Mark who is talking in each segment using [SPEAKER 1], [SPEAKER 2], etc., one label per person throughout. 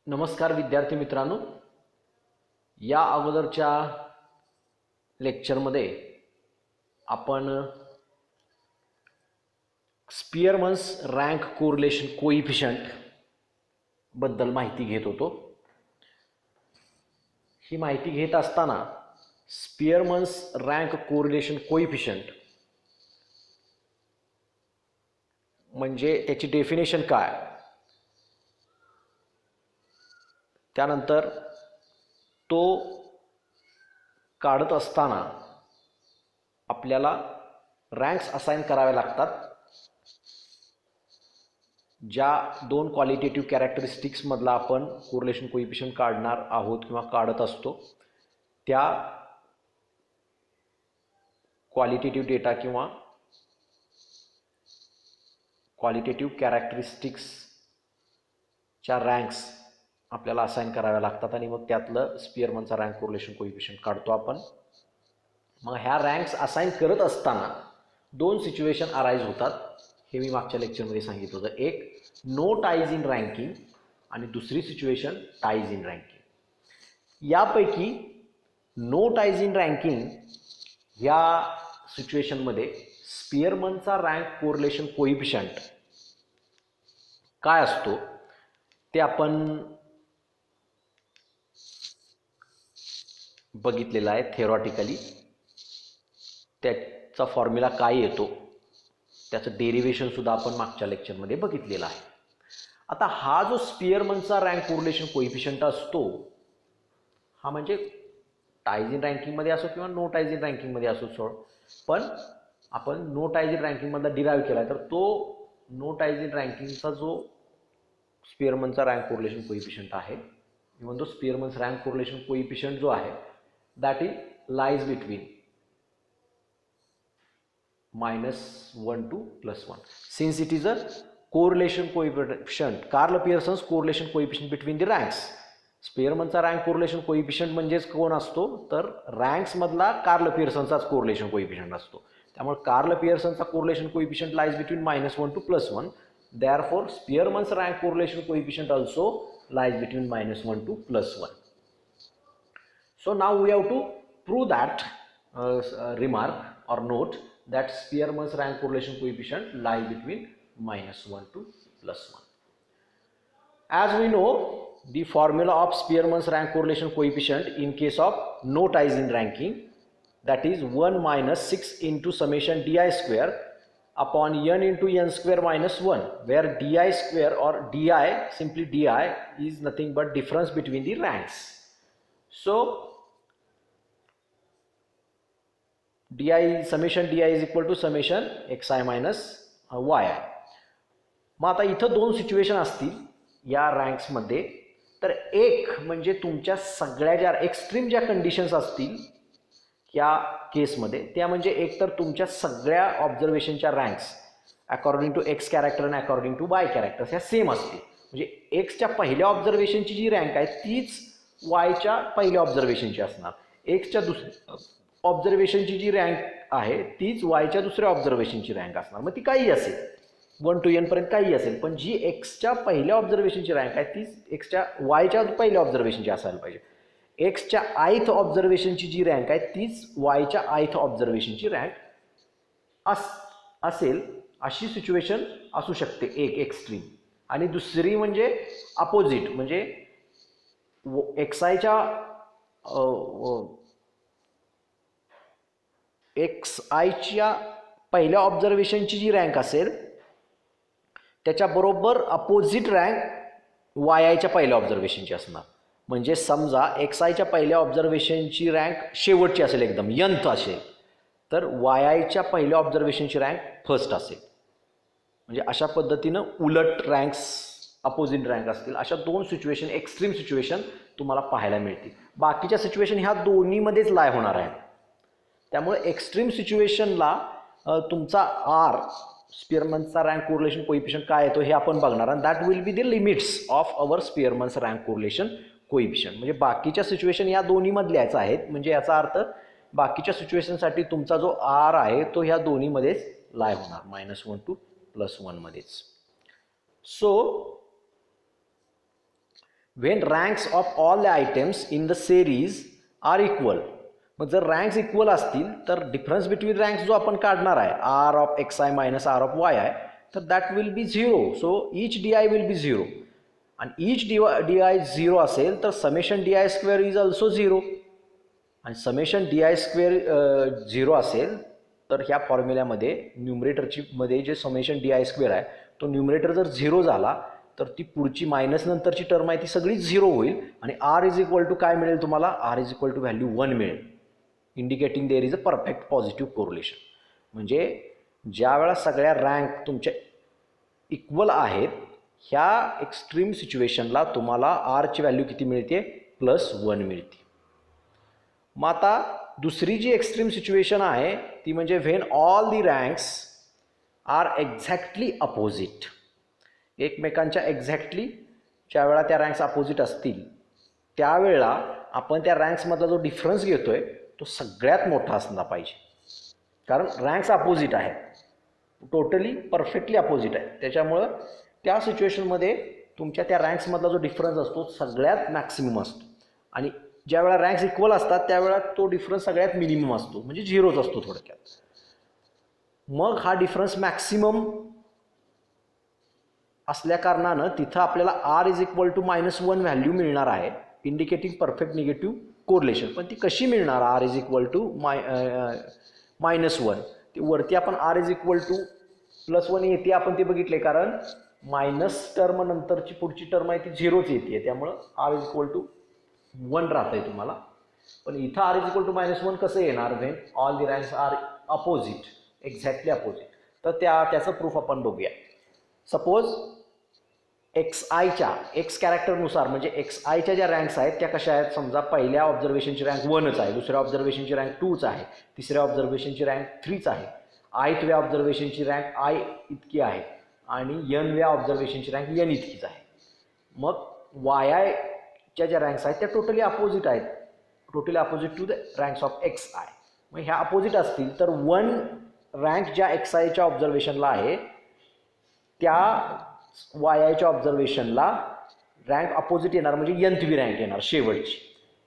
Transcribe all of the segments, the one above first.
[SPEAKER 1] नमस्कार विद्यार्थी मित्रांनो, या अगोदरच्या लेक्चरमध्ये आपण स्पियरमन्स रँक कोरिलेशन कोइफिशियंट बद्दल माहिती घेत होतो. ही माहिती घेत असताना स्पियरमन्स रँक कोरिलेशन कोइफिशियंट म्हणजे त्याची डेफिनेशन काय, त्यानंतर तो काढत असताना आपल्याला रँक्स असाइन करावे लागतात. ज्या दोन क्वालिटेटिव्ह कॅरेक्टरिस्टिक्समधला आपण कोरिलेशन कोइफिशियंट काढणार आहोत किंवा काढत असतो, त्या क्वालिटेटिव्ह डेटा किंवा क्वालिटेटिव्ह कॅरेक्टरिस्टिक्सच्या रँक्स आपल्याला असाइन कराव्या लागतात आणि मग त्यातलं स्पियरमनचा रँक कोरिलेशन कोइफिशियंट काढतो आपण. मग ह्या रँक्स असाइन करत असताना दोन सिच्युएशन अराइज होतात. हे मी मागच्या लेक्चरमध्ये सांगितलं होतं. एक नो टाईज इन रँकिंग आणि दुसरी सिच्युएशन टाईज इन रँकिंग. यापैकी नो टाईज इन रँकिंग या सिच्युएशनमध्ये स्पियरमनचा रँक कोरिलेशन कोइफिशियंट काय असतो ते आपण बघितलेलं आहे थेरॉटिकली. त्याचा फॉर्म्युला काय येतो, त्याचं डेरिव्हेशन सुद्धा आपण मागच्या लेक्चरमध्ये बघितलेलं आहे. आता हा जो स्पियरमनचा रँक कोरिलेशन कोइफिशियंट असतो, हा म्हणजे टाईज इन रँकिंगमध्ये असो किंवा नो टाईज इन रँकिंगमध्ये असो, पण आपण नो टाईज इन रँकिंगमधला डिराईव्ह केला, तर तो नो टाईज इन रँकिंगचा जो स्पियरमनचा रँक कोरिलेशन कोइफिशियंट आहे, इवन तो स्पियरमन्स रँक कोरिलेशन कोइफिशियंट जो आहे, that is lies between -1 to +1. Since it is a correlation coefficient, Karl Pearson's correlation coefficient between the ranks. स्पियरमनचा rank correlation coefficient म्हणजेच कोण असतो, तर रँक्स मधला कार्ल पियर्सनचाच कोरिलेशन कोइफिशियंट असतो. त्यामुळे कार्ल पियर्सनचा correlation coefficient lies between -1 to +1. therefore Spearman's rank correlation coefficient also lies between -1 to +1. So now we have to prove that remark or note that Spearman's rank correlation coefficient lie between -1 to +1. As we know, the formula of Spearman's rank correlation coefficient in case of no ties in ranking, that is 1 minus 6 into summation di square upon n into n square minus 1, where di square or di, simply di, is nothing but difference between the ranks. So di summation di is equal to summation xi minus yi. मग आता इथं दोन situation असतील या रँक्समध्ये. तर एक म्हणजे तुमच्या सगळ्या ज्या एक्स्ट्रीम ज्या कंडिशन्स असतील या केसमध्ये, त्या म्हणजे एक तर तुमच्या सगळ्या ऑब्झर्वेशनच्या ranks according to X character आणि अकॉर्डिंग टू वाय कॅरेक्टर ह्या सेम असतील. म्हणजे एक्सच्या पहिल्या ऑब्झर्वेशनची जी रँक आहे तीच वायच्या पहिल्या ऑब्झर्वेशनची असणार. एक्सच्या दुसऱ्या ऑब्झर्वेशनची जी रँक आहे तीच वायच्या दुसऱ्या ऑब्झर्वेशनची रँक असणार. मग ती काही असेल, 1 to n पर्यंत काही असेल, पण जी एक्सच्या पहिल्या ऑब्झर्वेशनची रँक आहे तीच एक्सच्या वायच्या पहिल्या ऑब्झर्वेशनची असायला पाहिजे. एक्सच्या आयथ ऑब्झर्वेशनची जी रँक आहे तीच वायच्या आयथ ऑब्झर्वेशनची रँक असेल. अशी सिच्युएशन असू शकते एक एक्स्ट्रीम. आणि दुसरी म्हणजे अपोजिट, म्हणजे एक्सआयच्या एक्सआयच्या पहिल्या ऑब्झर्वेशनची जी रँक असेल त्याच्याबरोबर अपोजिट रँक वाय आयच्या पहिल्या ऑब्झर्वेशनची असणार. म्हणजे समजा एक्सआयच्या पहिल्या ऑब्झर्वेशनची रँक शेवटची असेल, एकदम यंथ असेल, तर वाय आयच्या पहिल्या ऑब्झर्वेशनची रँक फर्स्ट असेल. म्हणजे अशा पद्धतीनं उलट रँक्स अपोजिट रँक असतील. अशा दोन सिच्युएशन, एक्स्ट्रीम सिच्युएशन तुम्हाला पाहायला मिळतील. बाकीच्या सिच्युएशन ह्या दोन्हीमध्येच लाय होणार आहेत. त्यामुळे एक्स्ट्रीम सिच्युएशनला तुमचा आर स्पियरमनचा रँक कोरिलेशन कोइफिशियंट काय येतो हे आपण बघणार. आणि that will be the limits of our Spearman's rank correlation coefficient. म्हणजे बाकीच्या सिच्युएशन या दोन्हीमधल्याच आहेत. म्हणजे याचा अर्थ बाकीच्या सिच्युएशनसाठी तुमचा जो आर आहे तो ह्या दोन्हीमध्येच लाय होणार, -1 to +1 मध्येच. So when ranks of all the items in the series are equal. मग जर रँक्स इक्वल असतील तर डिफरन्स बिटवीन रँक्स जो आपण काढणार आहे R of X I minus R of Y I, तर that will be zero. So each D I will be zero. आणि ईच डी आय झिरो असेल तर summation D I square is also zero. आणि summation D I square zero असेल तर ह्या फॉर्म्युल्यामध्ये न्यूमरेटरची मध्ये जे समेशन डी आय स्क्वेअर आहे तो न्यूमरेटर जर झिरो झाला तर ती पुढची मायनस नंतरची टर्म आहे ती सगळी झिरो होईल. आणि आर इज इक्वल टू काय मिळेल तुम्हाला? R is equal to value 1 मिळेल, indicating there is a perfect positive correlation. म्हणजे ज्या वेळा सगळ्या रँक तुमच्या इक्वल आहेत ह्या एक्स्ट्रीम सिच्युएशनला तुम्हाला आरची व्हॅल्यू किती मिळते? +1 मिळते. मग आता दुसरी जी एक्स्ट्रीम सिच्युएशन आहे ती म्हणजे when all the ranks are exactly opposite. एकमेकांच्या एक्झॅक्टली ज्या वेळा त्या रँक्स अपोजिट असतील त्यावेळेला आपण त्या रँक्समधला जो डिफरन्स घेतोय तो सगळ्यात मोठा असला पाहिजे. कारण रँक्स अपोजिट आहेत, टोटली परफेक्टली अपोजिट आहे. त्याच्यामुळं त्या सिच्युएशनमध्ये तुमच्या त्या रँक्समधला जो डिफरन्स असतो सगळ्यात मॅक्सिमम असतो. आणि ज्या वेळा रँक्स इक्वल असतात त्यावेळा तो डिफरन्स सगळ्यात मिनिमम असतो, म्हणजे झिरोच असतो थोडक्यात. मग हा डिफरन्स मॅक्सिमम असल्या कारणानं तिथं आपल्याला R is equal to -1 value मिळणार आहे, इंडिकेटिंग परफेक्ट निगेटिव्ह कोरिलेशन. पण ती कशी मिळणार? आर इज इक्वल टू -1 ती वरती आपण आर इज इक्वल टू +1 येते आपण ते बघितले, कारण मायनस टर्म नंतरची पुढची टर्म आहे ती झिरोच येते, त्यामुळं आर इज इक्वल टू 1 राहत आहे तुम्हाला. पण इथं आर इज इक्वल टू -1 कसं येणार? When all the ranks are opposite, exactly opposite. तर त्याचं प्रूफ आपण बघूया. सपोज एक्स आयच्या एक्स कॅरेक्टरनुसार म्हणजे एक्स आयच्या ज्या रँक्स आहेत त्या कशा आहेत? समजा पहिल्या ऑब्झर्वेशनची रँक 1च आहे, दुसऱ्या ऑब्झर्वेशनची रँक 2च आहे, तिसऱ्या ऑब्झर्वेशनची रँक 3च आहे, आयथव्या ऑब्झर्वेशनची रँक आय इतकी आहे आणि एनव्या ऑब्झर्वेशनची रँक एन इतकीच आहे. मग वाय आयच्या ज्या रँक्स आहेत त्या टोटली अपोजिट आहेत, totally opposite to the ranks of X I. मग ह्या अपोजिट असतील तर 1 रँक ज्या एक्स आयच्या ऑब्झर्वेशनला आहे त्या वाय आयच्या ऑब्झर्वेशनला रँक अपोजिट येणार, म्हणजे एनथवी रँक येणार शेवटची.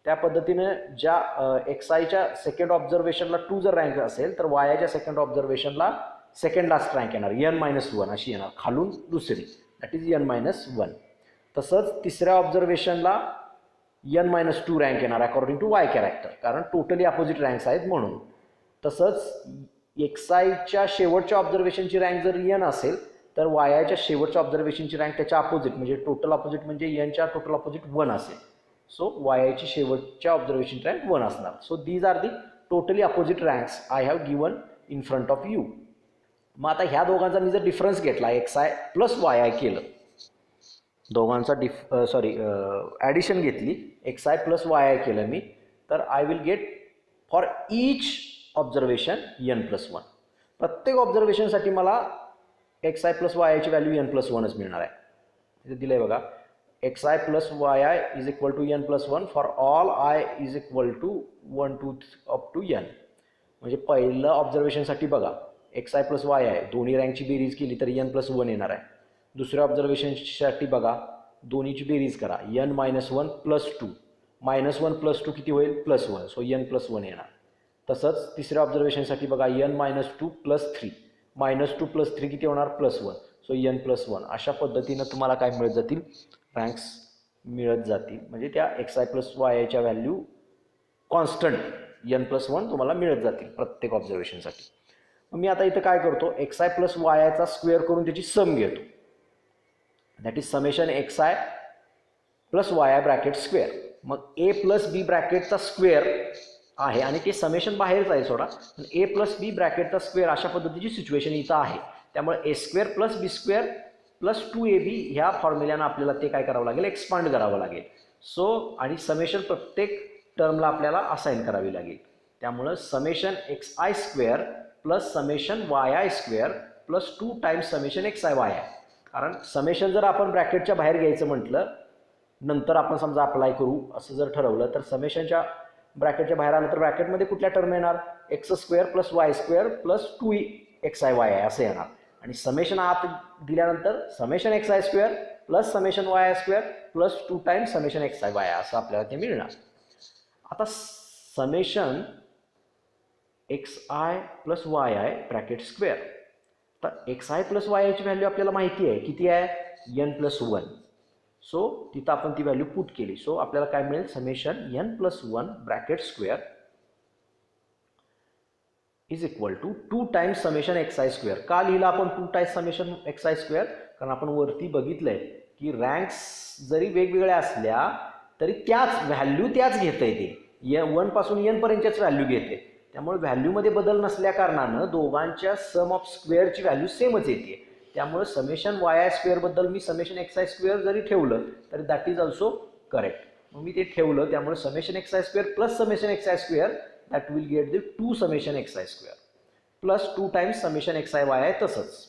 [SPEAKER 1] त्या पद्धतीनं ज्या एक्स आयच्या सेकंड ऑब्झर्वेशनला 2 जर रँक असेल तर वाय आयच्या सेकंड ऑब्झर्वेशनला सेकंड लास्ट रँक येणार, n-1 अशी येणार, खालून दुसरी, दॅट इज n-1. तसंच तिसऱ्या ऑब्झर्वेशनला n-2 रँक येणार अकॉर्डिंग टू वाय कॅरेक्टर, कारण टोटली अपोजिट रँक्स आहेत म्हणून. तसंच एक्स आयच्या शेवटच्या ऑब्झर्वेशनची रँक जर n असेल तर वाय आयच्या शेवटच्या ऑब्झर्वेशनची रँक त्याच्या अपोजिट म्हणजे टोटल अपोजिट म्हणजे एनच्या टोटल अपोजिट 1 असेल. सो वाय आयची शेवटच्या ऑब्झर्वेशनची रँक 1 असणार. So these are the totally opposite ranks I have given in front of you. मग आता ह्या दोघांचा मी जर डिफरन्स घेतला x I plus Y I केलं, दोघांचा ॲडिशन घेतली, x I plus Y I केलं मी, तर I will get for each observation n+1. प्रत्येक ऑब्झर्वेशनसाठी मला एक्स आय प्लस वाय आयची व्हॅल्यू n+1च मिळणार आहे. इथे दिलं आहे बघा, X I plus Y I is equal to n+1 for all I is equal to 1 to up to n. म्हणजे पहिलं ऑब्झर्वेशनसाठी बघा X I plus Y I दोन्ही रँकची बेरीज केली तर n+1 येणार आहे. दुसऱ्या ऑब्झर्वेशनसाठी बघा दोन्हीची बेरीज करा, n-1 + 2, -1 + 2 किती होईल? +1, सो n+1 येणार. तसंच तिसऱ्या ऑब्झर्वेशनसाठी बघा n-2 + 3, -2 + 3 किती होणार? +1, सो n+1. अशा पद्धतीनं तुम्हाला काय मिळत जातील? रँक्स मिळत जातील. म्हणजे त्या एक्स आय प्लस वाय आयच्या व्हॅल्यू कॉन्स्टंट n+1 तुम्हाला मिळत जातील प्रत्येक ऑब्झर्वेशनसाठी. मग मी आता इथं काय करतो, एक्स आय प्लस वाय आयचा स्क्वेअर करून त्याची सम घेतो, that is summation X I plus Y I bracket square. मग ए प्लस बी ब्रॅकेटचा स्क्वेअर आहे आणि ते समेशन बाहेरच आहे सोडा, पण ए प्लस बी ब्रॅकेटचा स्क्वेअर अशा पद्धतीची सिच्युएशन इथं आहे. त्यामुळे a² + b² + 2ab ह्या फॉर्म्युल्यानं आपल्याला ते काय करावं लागेल? एक्सपांड करावं लागेल. सो आणि समेशन प्रत्येक टर्मला आपल्याला असाइन करावी लागेल. त्यामुळं summation xi² + summation yi² + 2 times summation xi yi. कारण समेशन जर आपण ब्रॅकेटच्या बाहेर घ्यायचं म्हटलं, नंतर आपण समजा अप्लाय करू असं जर ठरवलं, तर समेशनच्या ब्रॅकेटच्या बाहेर आलं तर ब्रॅकेटमध्ये कुठल्या टर्म येणार? x² + y² + 2xi yi असं येणार. आणि समेशन आत दिल्यानंतर summation xi² plus summation Y I square plus 2 times summation X I Y I असं आपल्याला ते मिळणार. आता summation X I plus Y I bracket square. तर एक्स आय प्लस वाय आयची व्हॅल्यू आपल्याला माहिती आहे किती आहे, एन प्लस वन. सो तिथं आपण ती व्हॅल्यू पुट केली. सो आपल्याला काय मिळेल, summation N plus one bracket square is equal to 2 times summation X I square. का लिहिलं आपण 2 times summation X I square, कारण आपण वरती बघितलंय की रँक्स जरी वेगवेगळ्या असल्या तरी त्याच व्हॅल्यू त्याच घेता येते, 1 पासून एन पर्यंतच व्हॅल्यू घेते. त्यामुळे व्हॅल्यूमध्ये बदल नसल्या कारणानं दोघांच्या सम ऑफ स्क्वेअरची व्हॅल्यू सेमच येते. त्यामुळे समेशन वाय आय स्क्वेअर बद्दल मी समेशन एक्स आय स्क्वेअर जरी ठेवलं तरी दॅट इज ऑल्सो करेक्ट. मग मी ते ठेवलं, त्यामुळे summation X I square plus summation X I square that will get the 2 summation X I square plus 2 times summation X I Y I. तसंच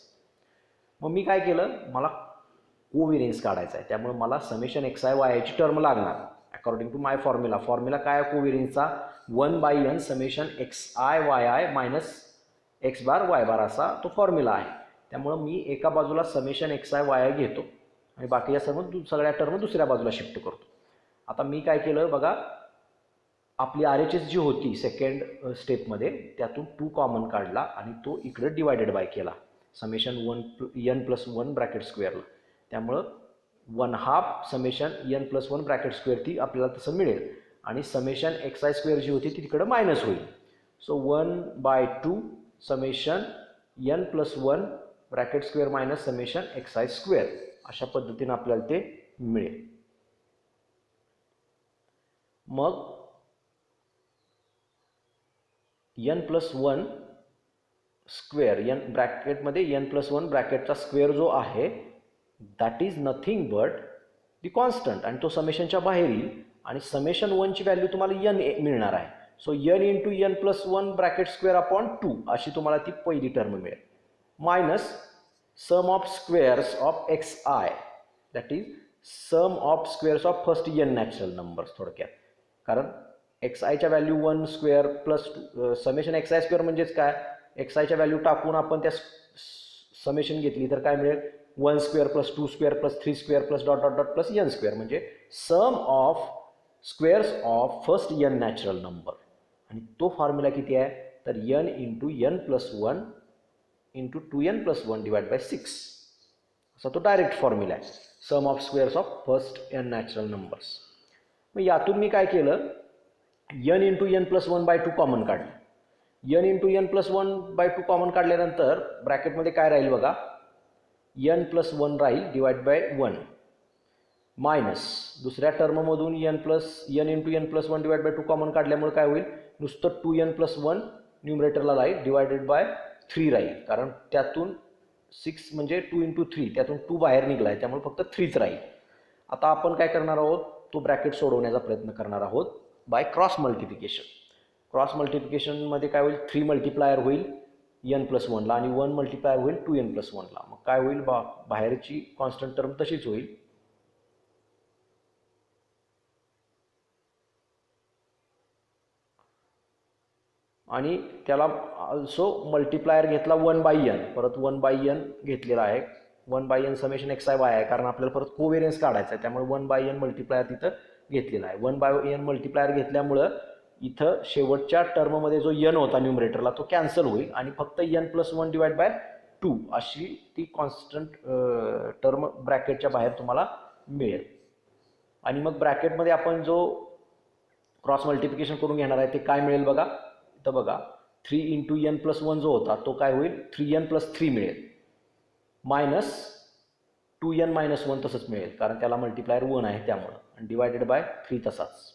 [SPEAKER 1] मग मी काय केलं, मला कोव्हेरियन्स काढायचा आहे, त्यामुळे मला समेशन एक्स आय वाय आयची टर्म लागणार according to my formula. Formula काय आहे कोव्हेरियन्सचा, 1/n summation X I Y I minus X bar Y bar असा तो फॉर्म्युला आहे. त्यामुळं मी एका बाजूला summation X I Y I घेतो आणि बाकीच्या सगळ्या टर्म दुसऱ्या बाजूला शिफ्ट करतो. आता मी काय केलं बघा, आपली आर एच एस जी होती सेकंड स्टेपमध्ये त्यातून 2 कॉमन काढला आणि तो इकडे डिवायडेड बाय केला summation N plus one bracket स्क्वेअरला. त्यामुळं 1/2 summation N plus one bracket square ती आपल्याला तसं मिळेल आणि समेशन एक्स आय स्क्वेअर जी होती ती तिकडं मायनस होईल. So 1/2 summation N plus one bracket square minus summation X I square अशा पद्धतीनं आपल्याला ते मिळेल. मग N plus one square N ब्रॅकेटमध्ये एन प्लस वन ब्रॅकेटचा स्क्वेअर जो आहे that is nothing but the constant आणि तो समेशनच्या बाहेर येईल आणि समेशन वनची व्हॅल्यू तुम्हाला एन मिळणार आहे. So N into N plus one bracket square upon 2 अशी तुम्हाला ती पहिली टर्म मिळेल minus sum of squares of X I that is sum of squares of first N natural numbers. थोडक्यात कारण एक्स आयच्या value 1 square plus summation X I square म्हणजेच काय, एक्स आयच्या व्हॅल्यू टाकून आपण त्या समेशन घेतली तर काय मिळेल, 1 square plus 2 square plus 3 square plus dot dot dot plus N square म्हणजे sum of squares of first N natural number. आणि तो फॉर्म्युला किती आहे तर N into N plus one into 2n plus one divide by 6 असा तो direct formula आहे, sum of squares of first N natural numbers. मग यातून मी काय केलं, N into N plus one by 2 common काढलं. N into N plus one by 2 common काढल्यानंतर ब्रॅकेटमध्ये काय राहील बघा, एन प्लस वन राहील डिवाइड बाय 1 मायनस दुसऱ्या टर्ममधून N into N plus one divide by 2 common काढल्यामुळे काय होईल, नुसतं 2n प्लस वन न्यूमरेटरला राहील डिवायडेड बाय 3 राहील, कारण त्यातून 6 म्हणजे 2 इंटू 3 त्यातून 2 बाहेर निघला आहे त्यामुळे फक्त 3च राहील. आता आपण काय करणार आहोत, तो ब्रॅकेट सोडवण्याचा प्रयत्न करणार आहोत बाय क्रॉस मल्टिप्लिकेशन. क्रॉस मल्टिप्लिकेशनमध्ये काय होईल, 3 मल्टिप्लायर होईल एन प्लस वनला आणि 1 मल्टिप्लायर होईल 2n प्लस वनला. मग काय होईल, बाहेरची कॉन्स्टंट टर्म तशीच होईल आणि त्याला ऑल्सो मल्टिप्लायर घेतला 1/n, परत 1/n घेतलेला आहे, 1/n summation X I Y आहे कारण आपल्याला परत कोव्हेरियन्स काढायचा आहे त्यामुळे 1/n मल्टिप्लायर तिथं घेतलेला आहे. 1/n मल्टिप्लायर घेतल्यामुळं इथं शेवटच्या टर्ममध्ये जो n होता न्यूमरेटरला तो कॅन्सल होईल आणि फक्त n plus one divide by 2 अशी ती कॉन्स्टंट टर्म ब्रॅकेटच्या बाहेर तुम्हाला मिळेल. आणि मग ब्रॅकेटमध्ये आपण जो क्रॉस मल्टिप्लिकेशन करून घेणार आहे ते काय मिळेल बघा, तर बघा 3 इंटू एन प्लस वन जो होता तो काय होईल 3n प्लस 3 मिळेल मायनस 2n मायनस 1 तसंच मिळेल कारण त्याला मल्टिप्लायर 1 आहे त्यामुळं आणि डिवायडेड बाय 3 तसाच.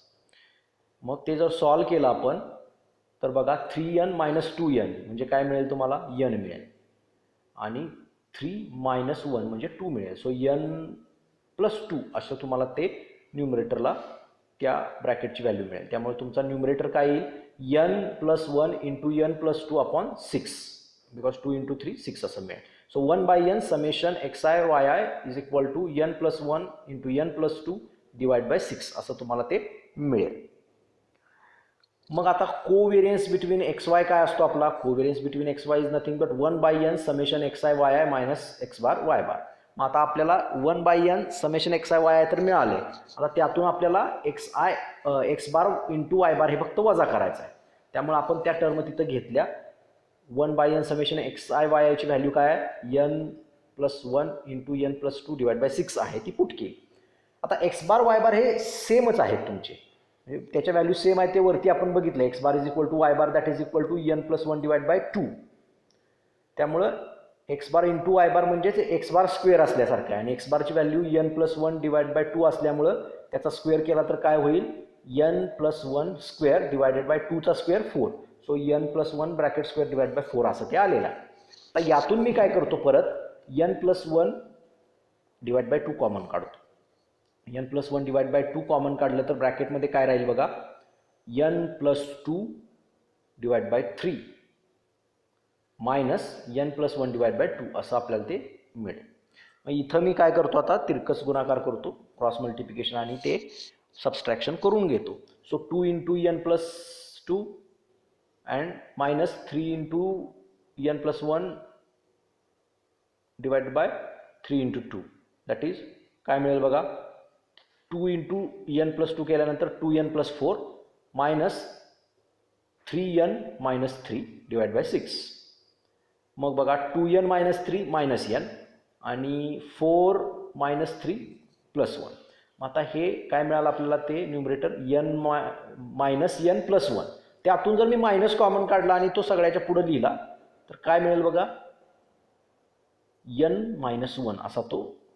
[SPEAKER 1] मग ते जर सॉल्व केलं आपण तर बघा 3n मायनस 2n म्हणजे काय मिळेल तुम्हाला n मिळेल आणि 3 मायनस 1 म्हणजे 2 मिळेल. सो n प्लस 2 असं तुम्हाला ते न्यूमरेटरला त्या ब्रॅकेटची व्हॅल्यू मिळेल. त्यामुळे तुमचा न्यूमरेटर काय येईल n plus 1 into n plus 2 upon 6 because 2 into 3 6 असं मिळेल. So 1/n summation X I Y I is equal to n plus 1 into n plus 2 divide by 6 असं तुम्हाला ते मिळेल. मग आता कोव्हेरियन्स बिटवीन एक्स वाय काय असतो आपला, covariance between X Y is nothing but 1/n summation X I Y I minus X bar Y bar. मग आता आपल्याला 1/n summation X I Y आहे तर मिळाले. आता त्यातून आपल्याला एक्स बार इंटू वाय बार हे फक्त वजा करायचं आहे. त्यामुळे आपण त्या टर्म तिथं घेतल्या. 1/n summation X I Y ची व्हॅल्यू काय आहे, n+1 into n+2 divide by 6 आहे, ती पुट केली. आता एक्स बार वाय बार हे सेमच आहेत तुमचे, त्याच्या व्हॅल्यू सेम आहे, ते वरती आपण बघितलं. X bar is equal to Y bar that is equal to n+1 divide by 2. त्यामुळं X bar into Y bar म्हणजेच एक्स बार स्क्वेअर असल्यासारखं आहे आणि एक्स बारची व्हॅल्यू n+1 डिवाइड बाय 2 असल्यामुळं त्याचा स्क्वेअर केला तर काय होईल, n+1 स्क्वेअर डिवायडेड बाय 2चा square 4. So n+1 bracket square divide by 4 असं ते आलेलं आहे. तर यातून मी काय करतो, परत n+1 डिवाइड बाय 2 कॉमन काढतो. n+1 डिवाइड बाय 2 कॉमन काढलं तर ब्रॅकेटमध्ये काय राहील बघा, n+2 divide by 3 minus n+1 divide by 2 असं आपल्याला ते मिळेल. मग इथं मी काय करतो, आता तिरकस गुणाकार करतो, क्रॉस मल्टिप्लिकेशन, आणि ते सबस्ट्रॅक्शन करून घेतो. So 2 into n+2 and minus 3 into n+1 divide bye 3 into 2 that is काय मिळेल बघा, 2 इंटू n+2 केल्यानंतर 2n+4 minus 3n minus 3 divide by 6. मग बघा 2n मायनस 3 मायनस n आणि 4 मायनस 3 प्लस 1. मग आता हे काय मिळालं आपल्याला, ते न्यूमरेटर मायनस n प्लस 1. त्यातून जर मी मायनस कॉमन काढला आणि तो सगळ्याच्या पुढे लिहिला तर काय मिळेल बघा, n-1 असा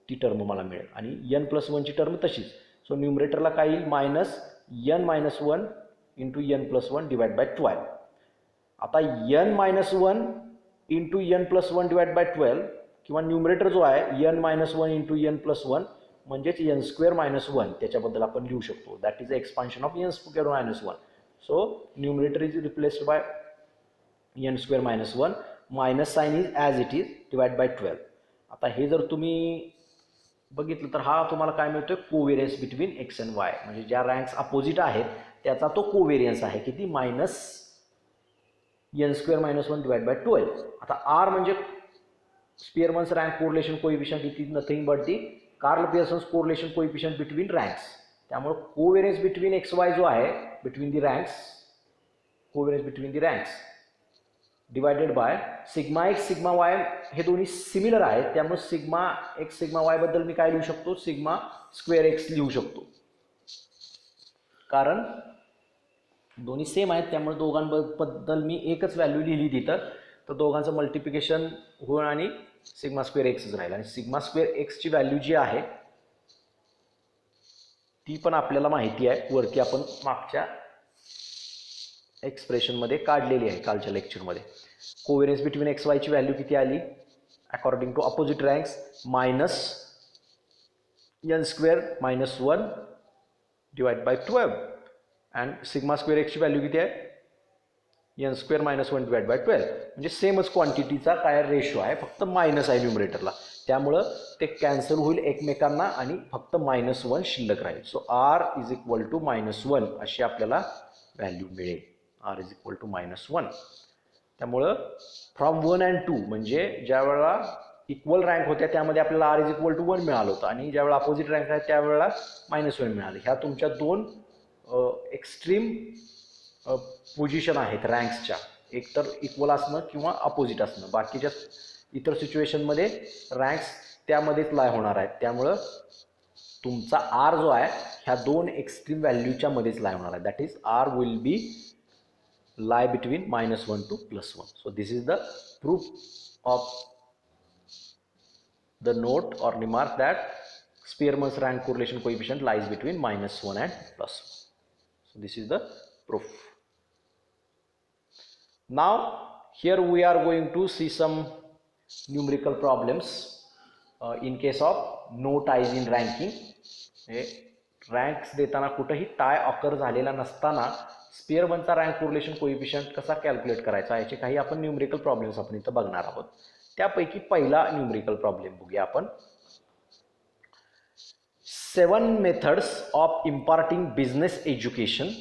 [SPEAKER 1] ती टर्म मला मिळेल आणि n+1 ची टर्म तशीच. सो न्यूमरेटरला काय येईल, minus n-1 into n+1 divide by 12. आता n-1 into n+1 divide by 12 किंवा न्यूमरेटर जो आहे n-1 इंटू n+1 म्हणजेच n²-1 त्याच्याबद्दल आपण लिहू शकतो. That is the expansion of n²-1. So numerator is replaced by n²-1, minus sign is as it is divide by 12. आता हे जर तुम्ही बघितलं तर हा तुम्हाला काय मिळतोय, कोव्हेरियन्स बिटवीन एक्स अँड वाय, म्हणजे ज्या रँक्स अपोजिट आहेत त्याचा तो कोव्हेरियन्स आहे, किती, मायनस n²-1 डिवाइड बाय 12. आता आर म्हणजे Spearman's rank correlation coefficient, it is nothing but the Karl Pearson's correlation coefficient between ranks. त्यामुळे कोव्हेरियन्स बिटवीन एक्स वाय जो आहे, between the ranks, covariance between the ranks divided by sigma X sigma Y, हे दोन्ही similar आहेत. त्यामुळे sigma X sigma Y बद्दल मी काय लिहू शकतो, सिग्मा स्क्वेअर एक्स लिहू शकतो, कारण दोन्ही सेम आहेत. त्यामुळे दोघांबद्दल मी एकच व्हॅल्यू लिहिली तिथं, तर दोघांचं मल्टिप्लिकेशन होईल आणि सिग्मा स्क्वेअर एक्सच राहील. आणि सिग्मा स्क्वेअर एक्सची व्हॅल्यू जी आहे ती पण आपल्याला माहिती आहे, वरती आपण मागच्या एक्सप्रेशनमध्ये काढलेली आहे कालच्या लेक्चरमध्ये. कोव्हेरियन्स बिटवीन एक्स वायची व्हॅल्यू किती आली, according to opposite ranks, minus n²-1 divide by 12 and sigma square एक्सची व्हॅल्यू किती आहे, n²-1 डिवाइड बाय 12. म्हणजे सेमच क्वांटिटीचा काय रेशो आहे, फक्त मायनस आहे न्यूमरेटरला. त्यामुळं ते कॅन्सल होईल एकमेकांना आणि फक्त -1 शिल्लक राहील. So R is equal to -1 अशी आपल्याला व्हॅल्यू मिळेल, आर इज इक्वल टू -1. त्यामुळं फ्रॉम 1 अँड 2 म्हणजे ज्या वेळेला इक्वल रँक होत्या त्यामध्ये आपल्याला आर इज इक्वल टू 1 मिळालं होतं आणि ज्यावेळेला अपोजिट रँक आहे त्यावेळेला -1 मिळालं. ह्या तुमच्या दोन एक्स्ट्रीम पोझिशन आहेत रँक्सच्या, एकतर इक्वल असणं किंवा अपोजिट असणं. बाकीच्या इतर सिच्युएशनमध्ये रँक्स त्यामध्येच लाय होणार आहेत. त्यामुळं तुमचा आर जो आहे ह्या दोन एक्स्ट्रीम व्हॅल्यूच्या मध्येच लाय होणार आहे. That is R will be lie between -1 to +1. So this is the proof of the note or remark that Spearman's rank correlation coefficient lies between -1 and +1. So this is the proof. Now here we are going to see some numerical problems in case of no ties in ranking. Ranks देताना कुठेही tie occur झालेला नसताना स्पियरमनचा rank correlation coefficient कसा calculate करायचा याचे काही आपण numerical problems आपण इथं बघणार आहोत. त्यापैकी पहिला न्यूमरिकल प्रॉब्लेम बघूया आपण. 7 methods of imparting business education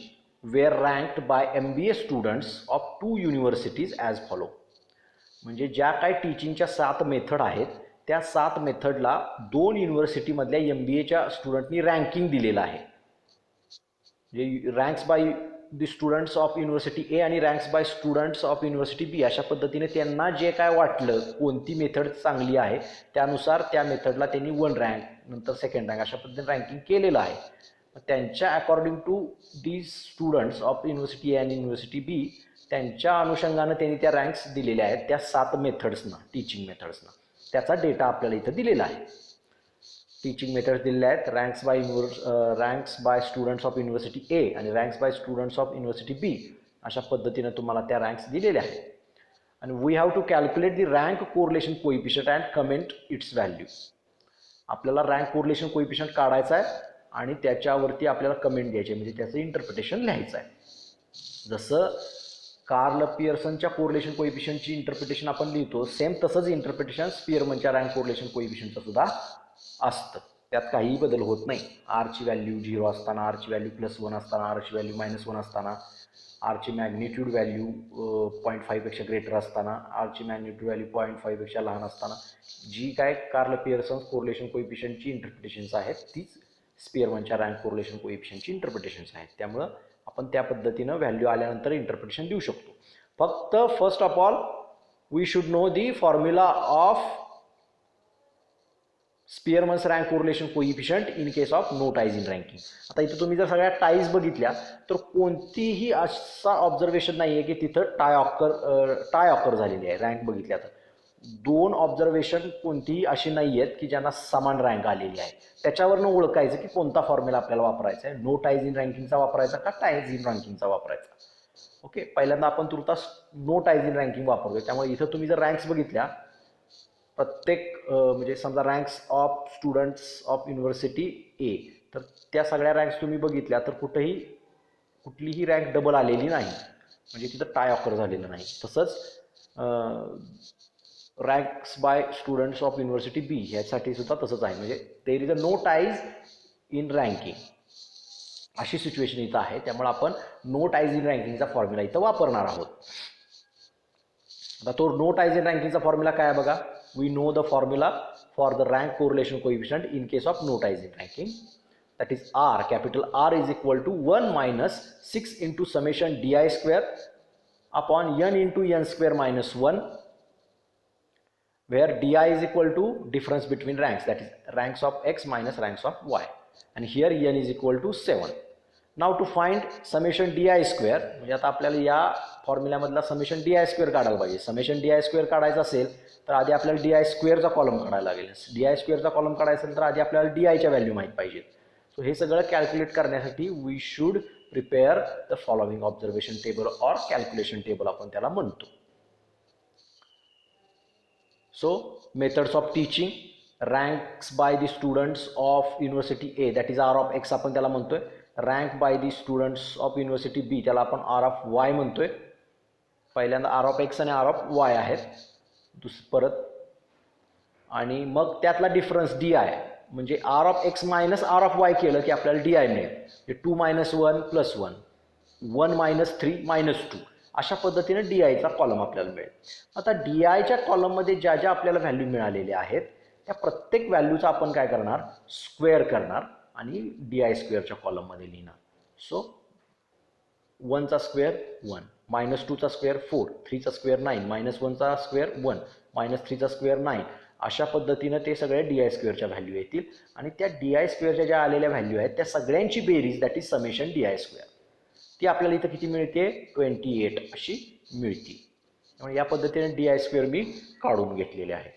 [SPEAKER 1] were ranked by MBA students of 2 universities as follow. म्हणजे ज्या काही टीचिंगच्या 7 मेथड आहेत त्या 7 मेथडला 2 युनिव्हर्सिटीमधल्या MBAच्या स्टुडंटनी रँकिंग दिलेलं आहे. म्हणजे ranks by the students of university A आणि ranks by students of university B, अशा पद्धतीने त्यांना जे काय वाटलं कोणती मेथड चांगली आहे त्यानुसार त्या मेथडला त्यांनी 1 रँक नंतर 2nd रँक अशा पद्धतीने रँकिंग केलेलं आहे. त्यांच्या according to the students of university A आणि युनिव्हर्सिटी बी, त्यांच्या अनुषंगानं त्यांनी त्या रँक्स दिलेल्या आहेत त्या 7 मेथड्सना, टीचिंग मेथड्सना. त्याचा डेटा आपल्याला इथं दिलेला आहे. टीचिंग मेथड्स दिलेल्या आहेत ranks by students of university A आणि ranks by students of university B, अशा पद्धतीनं तुम्हाला त्या रँक्स दिलेल्या आहेत. आणि we have to calculate the rank correlation coefficient and comment its value. आपल्याला रँक कोरिलेशन कोइफिशियंट काढायचा आहे आणि त्याच्यावरती आपल्याला कमेंट द्यायचे, म्हणजे त्याचं इंटरप्रिटेशन लिहायचं आहे. जसं कार्ल पियर्सनच्या कोरिलेशन कोइफिशियंटची इंटरप्रिटेशन आपण लिहितो, सेम तसंच इंटरप्रिटेशन स्पियरमनच्या रँक कोरिलेशन कोइफिशियंटचं सुद्धा असतं. त्यात काहीही बदल होत नाही. आरची व्हॅल्यू 0 असताना, आरची व्हॅल्यू +1 असताना, आरची व्हॅल्यू -1 असताना, आरची मॅग्निट्यूड व्हॅल्यू 0.5 पेक्षा ग्रेटर असताना, आरची मॅग्निट्यूड व्हॅल्यू 0.5 पेक्षा लहान असताना, जी काय कार्ल पियर्सन कोरिलेशन कोइफिशियंटची इंटरप्रिटेशन्स आहेत तीच स्पियरमनच्या रँक कोरिलेशन कोइफिशियंटची इंटरप्रिटेशन्स आहेत. त्यामुळं आपण त्या पद्धतीनं व्हॅल्यू आल्यानंतर इंटरप्रिटेशन देऊ शकतो. फक्त first of all we should know the formula of Spearman's rank correlation coefficient in case of no ties in ranking. आता इथं तुम्ही जर सगळ्या टाईज बघितल्या तर कोणतीही असा ऑब्झर्वेशन नाही आहे की तिथं टाय ऑकर झालेली आहे. रँक बघितल्या तर 2 ऑब्झर्वेशन कोणतीही अशी नाही आहेत की ज्यांना समान रँक आलेली आहे. त्याच्यावरनं ओळखायचं की कोणता फॉर्म्युला आपल्याला वापरायचा आहे, नो टाईज इन रँकिंगचा वापरायचा का टाईज इन रँकिंगचा वापरायचा. ओके, पहिल्यांदा आपण तुर्तास नो टाईज इन रँकिंग वापरतोय. त्यामुळे इथं तुम्ही जर रँक्स बघितल्या प्रत्येक म्हणजे समजा ranks of students of university A, तर त्या सगळ्या रँक्स तुम्ही बघितल्या तर कुठलीही रँक डबल आलेली नाही, म्हणजे तिथं टाय ऑकर झालेलं नाही. तसंच ranks by students of university B ह्यासाठी सुद्धा तसंच आहे, म्हणजे there is a no ties in ranking अशी सिच्युएशन इथं आहे. त्यामुळे आपण नो टाईज इन रँकिंगचा फॉर्म्युला इथं वापरणार आहोत. आता तो नो टाईज इन रँकिंगचा फॉर्म्युला काय आहे बघा. We know the formula for the rank correlation coefficient in case of no ties in ranking, that is R, capital R is equal to 1 minus 6 into summation di square upon n into n square minus 1, where di is equal to difference between ranks, that is ranks of x minus ranks of y, and here n is equal to 7. Now to find summation di square, म्हणजे आता आपल्याला या फॉर्म्युल्यामधला summation di square काढायला पाहिजे. Summation di square काढायचं असेल तर आधी आपल्याला di स्क्वेअरचा कॉलम काढायला लागेल. di स्क्वेअरचा कॉलम काढायचा असेल तर आधी आपल्याला diच्या व्हॅल्यू माहीत पाहिजे. सो हे सगळं कॅल्क्युलेट करण्यासाठी we should prepare the following observation table or calculation table आपण त्याला म्हणतो. So methods of teaching, ranks by the students of university A, that is R of X आपण त्याला म्हणतोय. Rank by the students of university B, त्याला आपण R of Y म्हणतोय. पहिल्यांदा आर ऑफ एक्स आणि आर ऑफ वाय आहेत परत, आणि मग त्यातला डिफरन्स डी आय, म्हणजे R of X minus R of Y केलं की आपल्याला डी आय मिळेल. 2 - 1 + 1, 1 - 3 - 2 अशा पद्धतीने डी आयचा कॉलम आपल्याला मिळेल. आता डी आयच्या कॉलममध्ये ज्या ज्या आपल्याला व्हॅल्यू मिळालेल्या आहेत त्या प्रत्येक व्हॅल्यूचा आपण काय करणार, स्क्वेअर करणार आणि डी आय स्क्वेअरच्या कॉलममध्ये लिहिणार. सो 1चा स्क्वेअर 1, -2चा स्क्वेअर 4, 3चा स्क्वेअर 9, -1चा स्क्वेअर 1, -3चा स्क्वेअर 9, अशा पद्धतीनं ते सगळे डी आय स्क्वेअरच्या व्हॅल्यू येतील. आणि त्या डी आय स्क्वेअरच्या ज्या आलेल्या व्हॅल्यू आहेत त्या सगळ्यांची बेरीज, that is summation D I square, ती आपल्याला इथं किती मिळते, 28 अशी मिळते. त्यामुळे या पद्धतीने डी आय स्क्वेअर मी काढून घेतलेले आहे.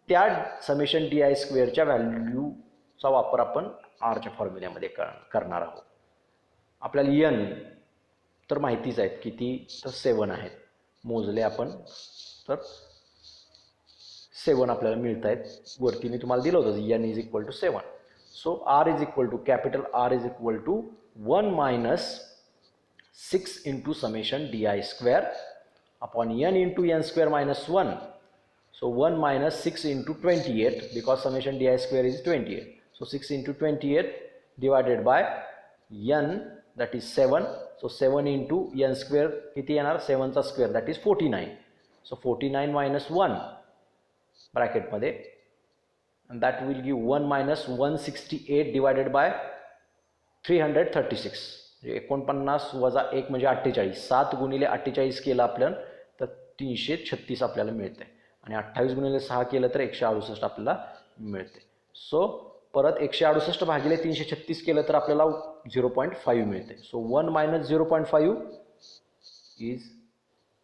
[SPEAKER 1] त्या समेशन डी आय स्क्वेअरच्या व्हॅल्यूचा वापर आपण आरच्या फॉर्म्युल्यामध्ये करणार आहोत. आपल्याला एन तर माहितीच आहेत किती, तर 7 आहेत. मोजले आपण तर 7 आपल्याला मिळत आहेत. वरती मी तुम्हाला दिलं होतं n is equal to 7. So R is equal to, capital R is equal to 1 - 6 into summation D I square upon n into n square minus 1. So 1 - 6 into 28, because summation D I square is 28. So 6 into 28 divided by n, that is 7. So 7 into n square किती येणार, 7चा square that is 49. So 49 - 1 ब्रॅकेटमध्ये and that will give 1 minus 168 divided by 336. 49 वजा 1 म्हणजे 48. 7 गुणिले 48 केलं आपल्याला तर 336 आपल्याला मिळते आणि 28 गुणिले 6 केलं तर 168 आपल्याला मिळते. सो परत 168 भागिले 336 केलं तर आपल्याला 0.5 मिळते. So 1 minus 0.5 is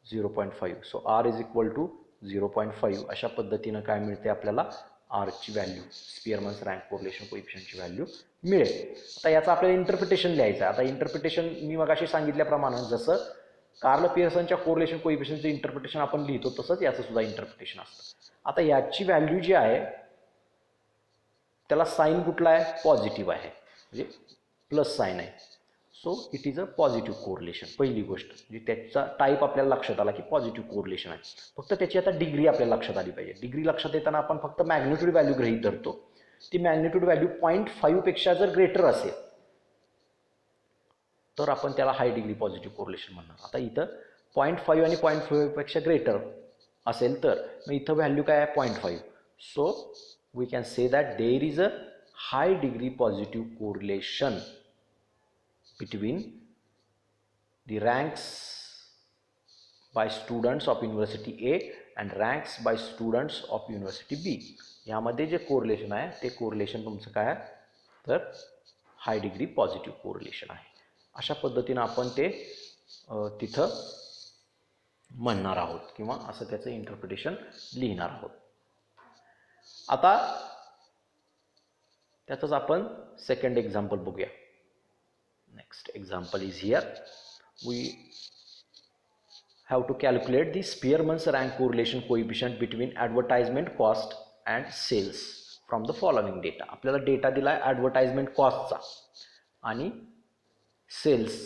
[SPEAKER 1] 0.5. So R is equal to 0.5. अशा पद्धतीनं काय मिळते आपल्याला आरची व्हॅल्यू, स्पियरमन्स रँक कोरिलेशन कोएफिशियंटची व्हॅल्यू मिळेल. आता याचं आपल्याला इंटरप्रिटेशन लिहायचं आहे. आता इंटरप्रिटेशन मी मगाशी सांगितल्याप्रमाणे जसं कार्ल पियर्सनच्या कोरिलेशन कोएफिशियंटचं इंटरप्रिटेशन आपण लिहितो तसंच याचं सुद्धा इंटरप्रिटेशन असतं. आता याची व्हॅल्यू जी आहे त्याला साईन कुठला आहे, पॉझिटिव्ह आहे, म्हणजे प्लस साईन आहे. So it is a positive correlation. पहिली गोष्ट म्हणजे त्याचा टाईप आपल्याला लक्षात आला की पॉझिटिव्ह कोरिलेशन आहे. फक्त त्याची आता डिग्री आपल्याला लक्षात आली पाहिजे. डिग्री लक्षात येताना आपण फक्त मॅग्निट्यूड व्हॅल्यू गृहीत धरतो. ती मॅग्निट्यूड व्हॅल्यू 0.5 पेक्षा जर ग्रेटर असेल तर आपण त्याला हाय डिग्री पॉझिटिव्ह कोरिलेशन म्हणणार. आता इथं 0.5 आणि 0.5 पेक्षा ग्रेटर असेल तर मग इथं व्हॅल्यू काय आहे, 0.5. So we can say that there is a high degree positive correlation between the ranks by students of University A and ranks by students of University B. यामध्ये जे कोरिलेशन आहे ते कोरिलेशन तुमचं काय आहे तर हाय डिग्री पॉझिटिव्ह कोरिलेशन आहे. अशा पद्धतीनं आपण ते तिथं म्हणणार आहोत किंवा असं त्याचं इंटरप्रिटेशन लिहिणार आहोत. आता त्याचंच आपण सेकंड एक्झाम्पल बघूया. Next example is here. We have to calculate the Spearman's rank correlation coefficient between advertisement cost and sales from the following data. आपल्याला डेटा दिला आहे ॲडव्हर्टाइजमेंट कॉस्टचा आणि sales.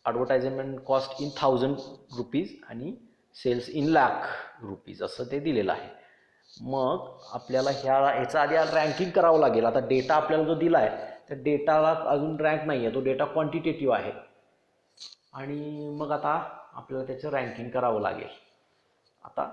[SPEAKER 1] Advertisement cost in 1000 rupees आणि sales in lakh rupees असं ते दिलेलं आहे. मग आपल्याला ह्याचा आधी रँकिंग करावं लागेल. आता डेटा आपल्याला जो दिला आहे त्या डेटाला अजून रँक नाही आहे, तो डेटा क्वांटिटेटिव्ह आहे आणि मग आता आपल्याला त्याचं रँकिंग करावं लागेल. आता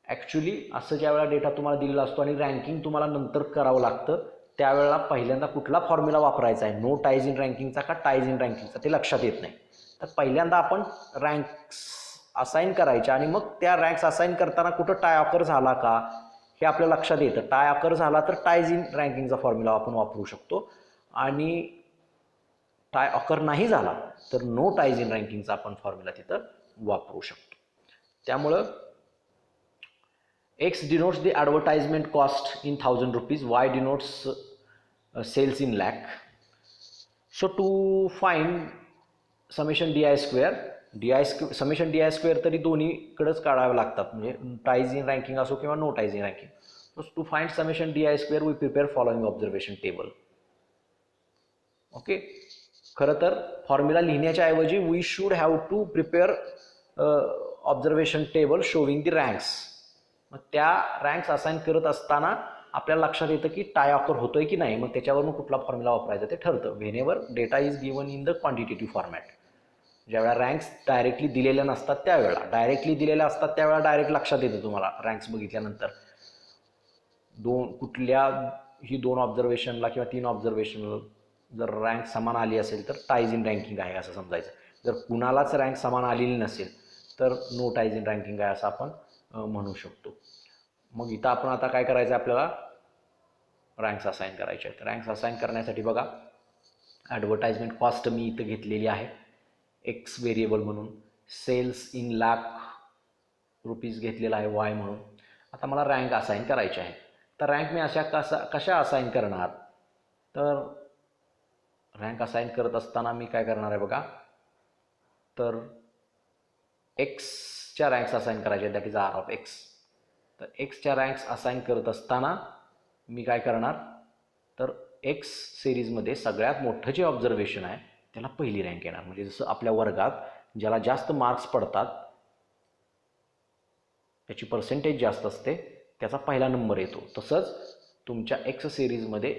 [SPEAKER 1] ॲक्च्युली असं ज्या वेळेला डेटा तुम्हाला दिलेला असतो आणि रँकिंग तुम्हाला नंतर करावं लागतं त्यावेळेला पहिल्यांदा कुठला फॉर्म्युला वापरायचा आहे, नो टाईज इन रँकिंगचा का टाईज इन रँकिंगचा, ते लक्षात येत नाही. तर पहिल्यांदा आपण रँक्स असाईन करायच्या आणि मग त्या रँक्स असाईन करताना कुठं टाय ऑकर झाला का हे आपल्या लक्षात येतं. टाय ऑकर झाला तर टाईज इन रँकिंगचा फॉर्म्युला आपण वापरू शकतो आणि टाय ऑकर नाही झाला तर नो टाईज इन रँकिंगचा आपण फॉर्म्युला तिथं वापरू शकतो. त्यामुळं X denotes the advertisement cost in 1000 rupees, Y denotes sales in lakh. So to find summation di square, summation di square तरी दोन्हीकडेच काढावं लागतात, म्हणजे टाईज इन रँकिंग असो किंवा no ties in ranking. So to find summation di square we prepare following observation table. Okay, खरं तर formula लिहिण्याच्या ऐवजी we should have to prepare observation table showing the ranks. मग त्या रँक्स असाईन करत असताना आपल्याला लक्षात येतं की टाय ऑकर होतोय की नाही, मग त्याच्यावरून कुठला फॉर्म्युला वापरायचा ते ठरतं. Whenever data is given in the quantitative format. ज्यावेळेला रँक्स डायरेक्टली दिलेल्या नसतात त्यावेळेला, डायरेक्टली दिलेल्या असतात त्यावेळेला डायरेक्ट लक्षात येतं तुम्हाला रँक्स बघितल्यानंतर. कुठल्याही दोन ऑब्झर्वेशनला किंवा 3 ऑब्झर्वेशनला जर रँक समान आली असेल तर टाईज इन रँकिंग आहे असं समजायचं. जर कुणालाच रँक समान आलेली नसेल तर नो टाईज इन रँकिंग आहे असं आपण म्हणू शकतो. मग इथं आपण आता काय करायचं आहे, आपल्याला रँक्स असाईन करायचे आहेत. रँक्स असाईन करण्यासाठी बघा ॲडव्हर्टाइजमेंट कॉस्ट मी इथं घेतलेली आहे एक्स व्हेरिएबल म्हणून, सेल्स इन लाख रुपीज घेतलेला आहे वाय म्हणून. आता मला रँक असाईन करायचे आहे. तर रँक मी कशा असाईन करणार, तर रँक असाईन करत असताना मी काय करणार आहे बघा, तर एक्सच्या रँक्स असाईन करायचे, that is R of X. तर एक्सच्या रँक्स असाईन करत असताना मी काय करणार, तर एक्स सिरीजमध्ये सगळ्यात मोठं जे ऑब्झर्वेशन आहे त्याला पहिली रँक येणार. म्हणजे जसं आपल्या वर्गात ज्याला जास्त मार्क्स पडतात त्याची पर्सेंटेज जास्त असते त्याचा पहिला नंबर येतो. तसंच तुमच्या एक्स सिरीजमध्ये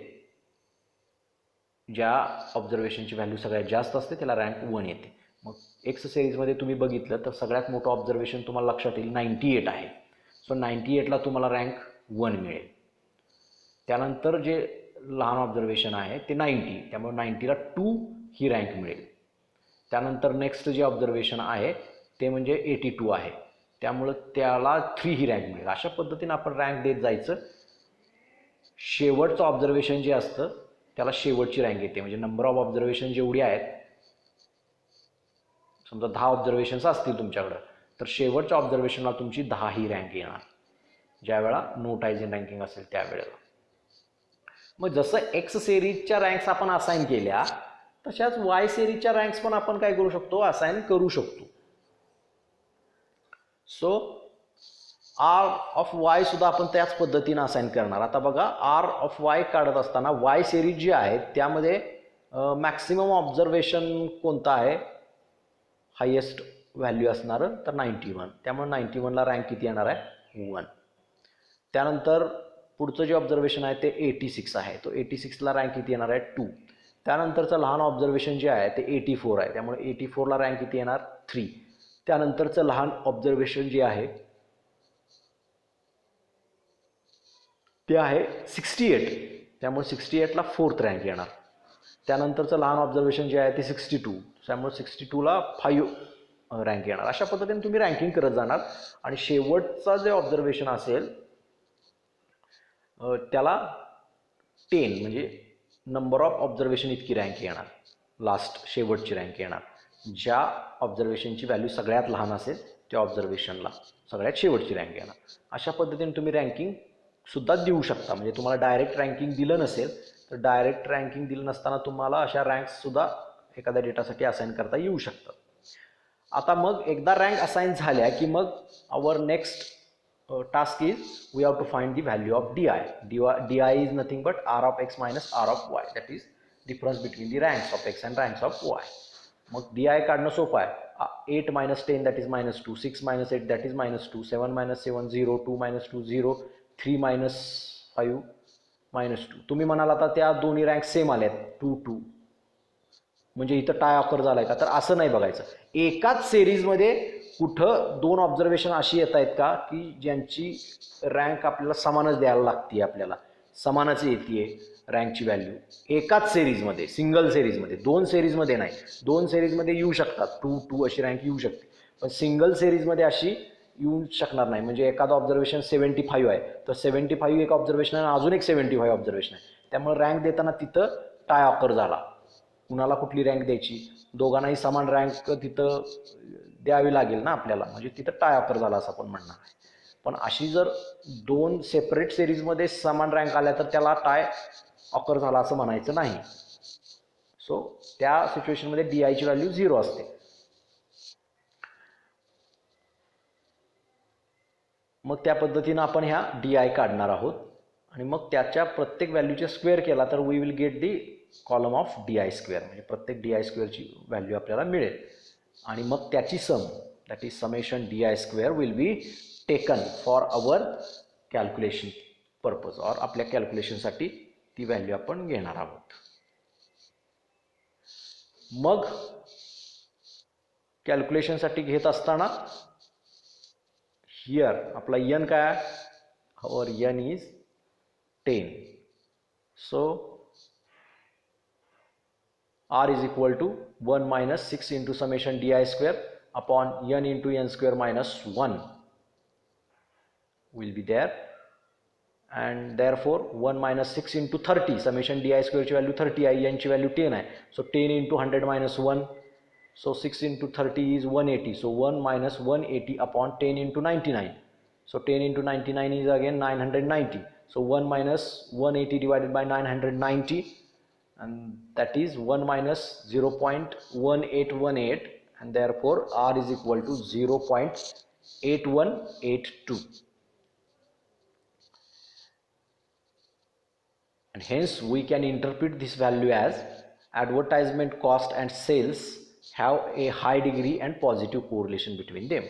[SPEAKER 1] ज्या ऑब्झर्वेशनची व्हॅल्यू सगळ्यात जास्त असते त्याला रँक 1 येते. मग एक्स सिरीजमध्ये तुम्ही बघितलं तर सगळ्यात मोठं ऑब्झर्वेशन तुम्हाला लक्षात येईल 98 आहे. सो 98ला तुम्हाला रँक 1 मिळेल. त्यानंतर जे लहान ऑब्झर्वेशन आहे ते 90, त्यामुळे 90ला 2 ही रँक मिळेल. त्यानंतर नेक्स्ट जे ऑब्झर्वेशन आहे ते म्हणजे 82 आहे, त्यामुळं त्याला 3 ही रँक मिळेल. अशा पद्धतीने आपण रँक देत जायचं. शेवटचं ऑब्झर्वेशन जे असतं त्याला शेवटची रँक येते. म्हणजे नंबर ऑफ ऑब्झर्वेशन जेवढी आहेत, समजा 10 ऑब्झर्वेशन्स असतील तुमच्याकडं, तर शेवटच्या ऑब्झर्वेशनला तुमची 10 ही रँक येणार ज्यावेळा नो टाइज इन रँकिंग असेल त्यावेळेला. मग जसं एक्स सिरीजच्या रँक्स आपण असाइन केल्या, तशाच वाय सिरीजच्या रँक्स पण आपण काय करू शकतो, असाइन करू शकतो. सो आर ऑफ वाय सुद्धा आपण त्याच पद्धतीनं असाइन करणार. आता बघा, आर ऑफ वाय काढत असताना वाय सिरीज जी आहे त्यामध्ये मॅक्सिमम ऑब्झर्वेशन कोणतं आहे, हायेस्ट व्हॅल्यू असणारं, तर 91. त्यामुळे 91ला रँक किती येणार आहे, 1. त्यानंतर पुढचं जे ऑब्झर्वेशन आहे ते 86 आहे, तो 86ला रँक किती येणार आहे, 2. त्यानंतरचं लहान ऑब्झर्वेशन जे आहे ते 84 आहे, त्यामुळे 84ला रँक किती येणार, 3. त्यानंतरचं लहान ऑब्झर्वेशन जे आहे ते आहे 68, त्यामुळे 68ला 4th रँक येणार. त्यानंतरचं लहान ऑब्झर्वेशन जे आहे ते 62, त्यामुळे 62ला 5 रँक येणार. अशा पद्धतीने तुम्ही रँकिंग करत जाणार आणि शेवटचा जे ऑब्झर्वेशन असेल त्याला 10 म्हणजे नंबर ऑफ ऑब्झर्वेशन इतकी रँक येणार, लास्ट शेवटची रँक येणार. ज्या ऑब्झर्वेशनची व्हॅल्यू सगळ्यात लहान असेल त्या ऑब्झर्वेशनला सगळ्यात शेवटची रँक येणार. अशा पद्धतीने तुम्ही रँकिंग सुद्धा देऊ शकता. म्हणजे तुम्हाला डायरेक्ट रँकिंग दिलं नसेल तर डायरेक्ट रँकिंग दिलं नसताना तुम्हाला अशा रँक्ससुद्धा एखाद्या डेटासाठी असाइन करता येऊ शकतात. आता मग एकदा रँक असाइन झाल्या की मग आवर next task is we have to find the value of di. Di is nothing but r of x minus r of y, that is difference between the ranks of x and ranks of y. मग di काढणं सोपं आहे. 8 minus 10 that is minus 2, 6 minus 8 that is minus 2, 7 minus 7 0, 2 minus 2 0, 3 minus 5 minus 2. तुम्ही म्हणाल आता त्या दोन्ही rank same आल्यात 2 2, म्हणजे इथं टाय ऑकर झालाय का, तर असं नाही बघायचं. एकाच सिरीजमध्ये कुठं दोन ऑब्झर्वेशन अशी येत आहेत का की ज्यांची रँक आपल्याला समानच द्यायला लागते, आपल्याला समानच येते रँकची व्हॅल्यू एकाच सिरीजमध्ये, सिंगल सिरीजमध्ये. दोन सिरीजमध्ये नाही, दोन सिरीजमध्ये येऊ शकतात 2 2 अशी रँक येऊ शकते, पण सिंगल सिरीजमध्ये अशी येऊ शकणार नाही. म्हणजे एखादा ऑब्झर्वेशन 75 आहे तर 75 एक ऑब्झर्वेशन आहे आणि अजून एक 75 ऑब्झर्वेशन आहे, त्यामुळे रँक देताना तिथं टाय ऑकर झाला. कुणाला कुठली रँक द्यायची, दोघांनाही समान रँक तिथं द्यावी लागेल ना आपल्याला, म्हणजे तिथं टाय ऑकर झाला असं आपण म्हणणार आहे. पण अशी जर दोन सेपरेट सिरीजमध्ये समान रँक आल्या तर त्याला टाय ऑकर झाला असं म्हणायचं नाही. सो त्या सिच्युएशनमध्ये डी आयची व्हॅल्यू 0 असते. मग त्या पद्धतीनं आपण ह्या डी आय काढणार आहोत आणि मग त्याच्या प्रत्येक व्हॅल्यूचे स्क्वेअर केला तर we will get the column of D I square, म्हणजे प्रत्येक डी आय स्क्वेअरची व्हॅल्यू आपल्याला मिळेल. आणि मग त्याची sum, that is summation D I square, will be taken for our calculation purpose, और आपल्या कॅल्क्युलेशनसाठी ती व्हॅल्यू आपण घेणार आहोत. मग कॅल्क्युलेशनसाठी घेत असताना हियर आपला n काय आहे, और n is 10. So r is equal to 1 minus 6 into summation di square upon n into n square minus 1 will be there, and therefore 1 minus 6 into 30, summation di square ची value 30 आहे, n ची value 10 आहे, so 10 into 100 minus 1, so 6 into 30 is 180, so 1 minus 180 upon 10 into 99, so 10 into 99 is again 990, so 1 minus 180 divided by 990, and that is 1 minus 0.1818, and therefore r is equal to 0.8182, and hence we can interpret this value as advertisement cost and sales have a high degree and positive correlation between them.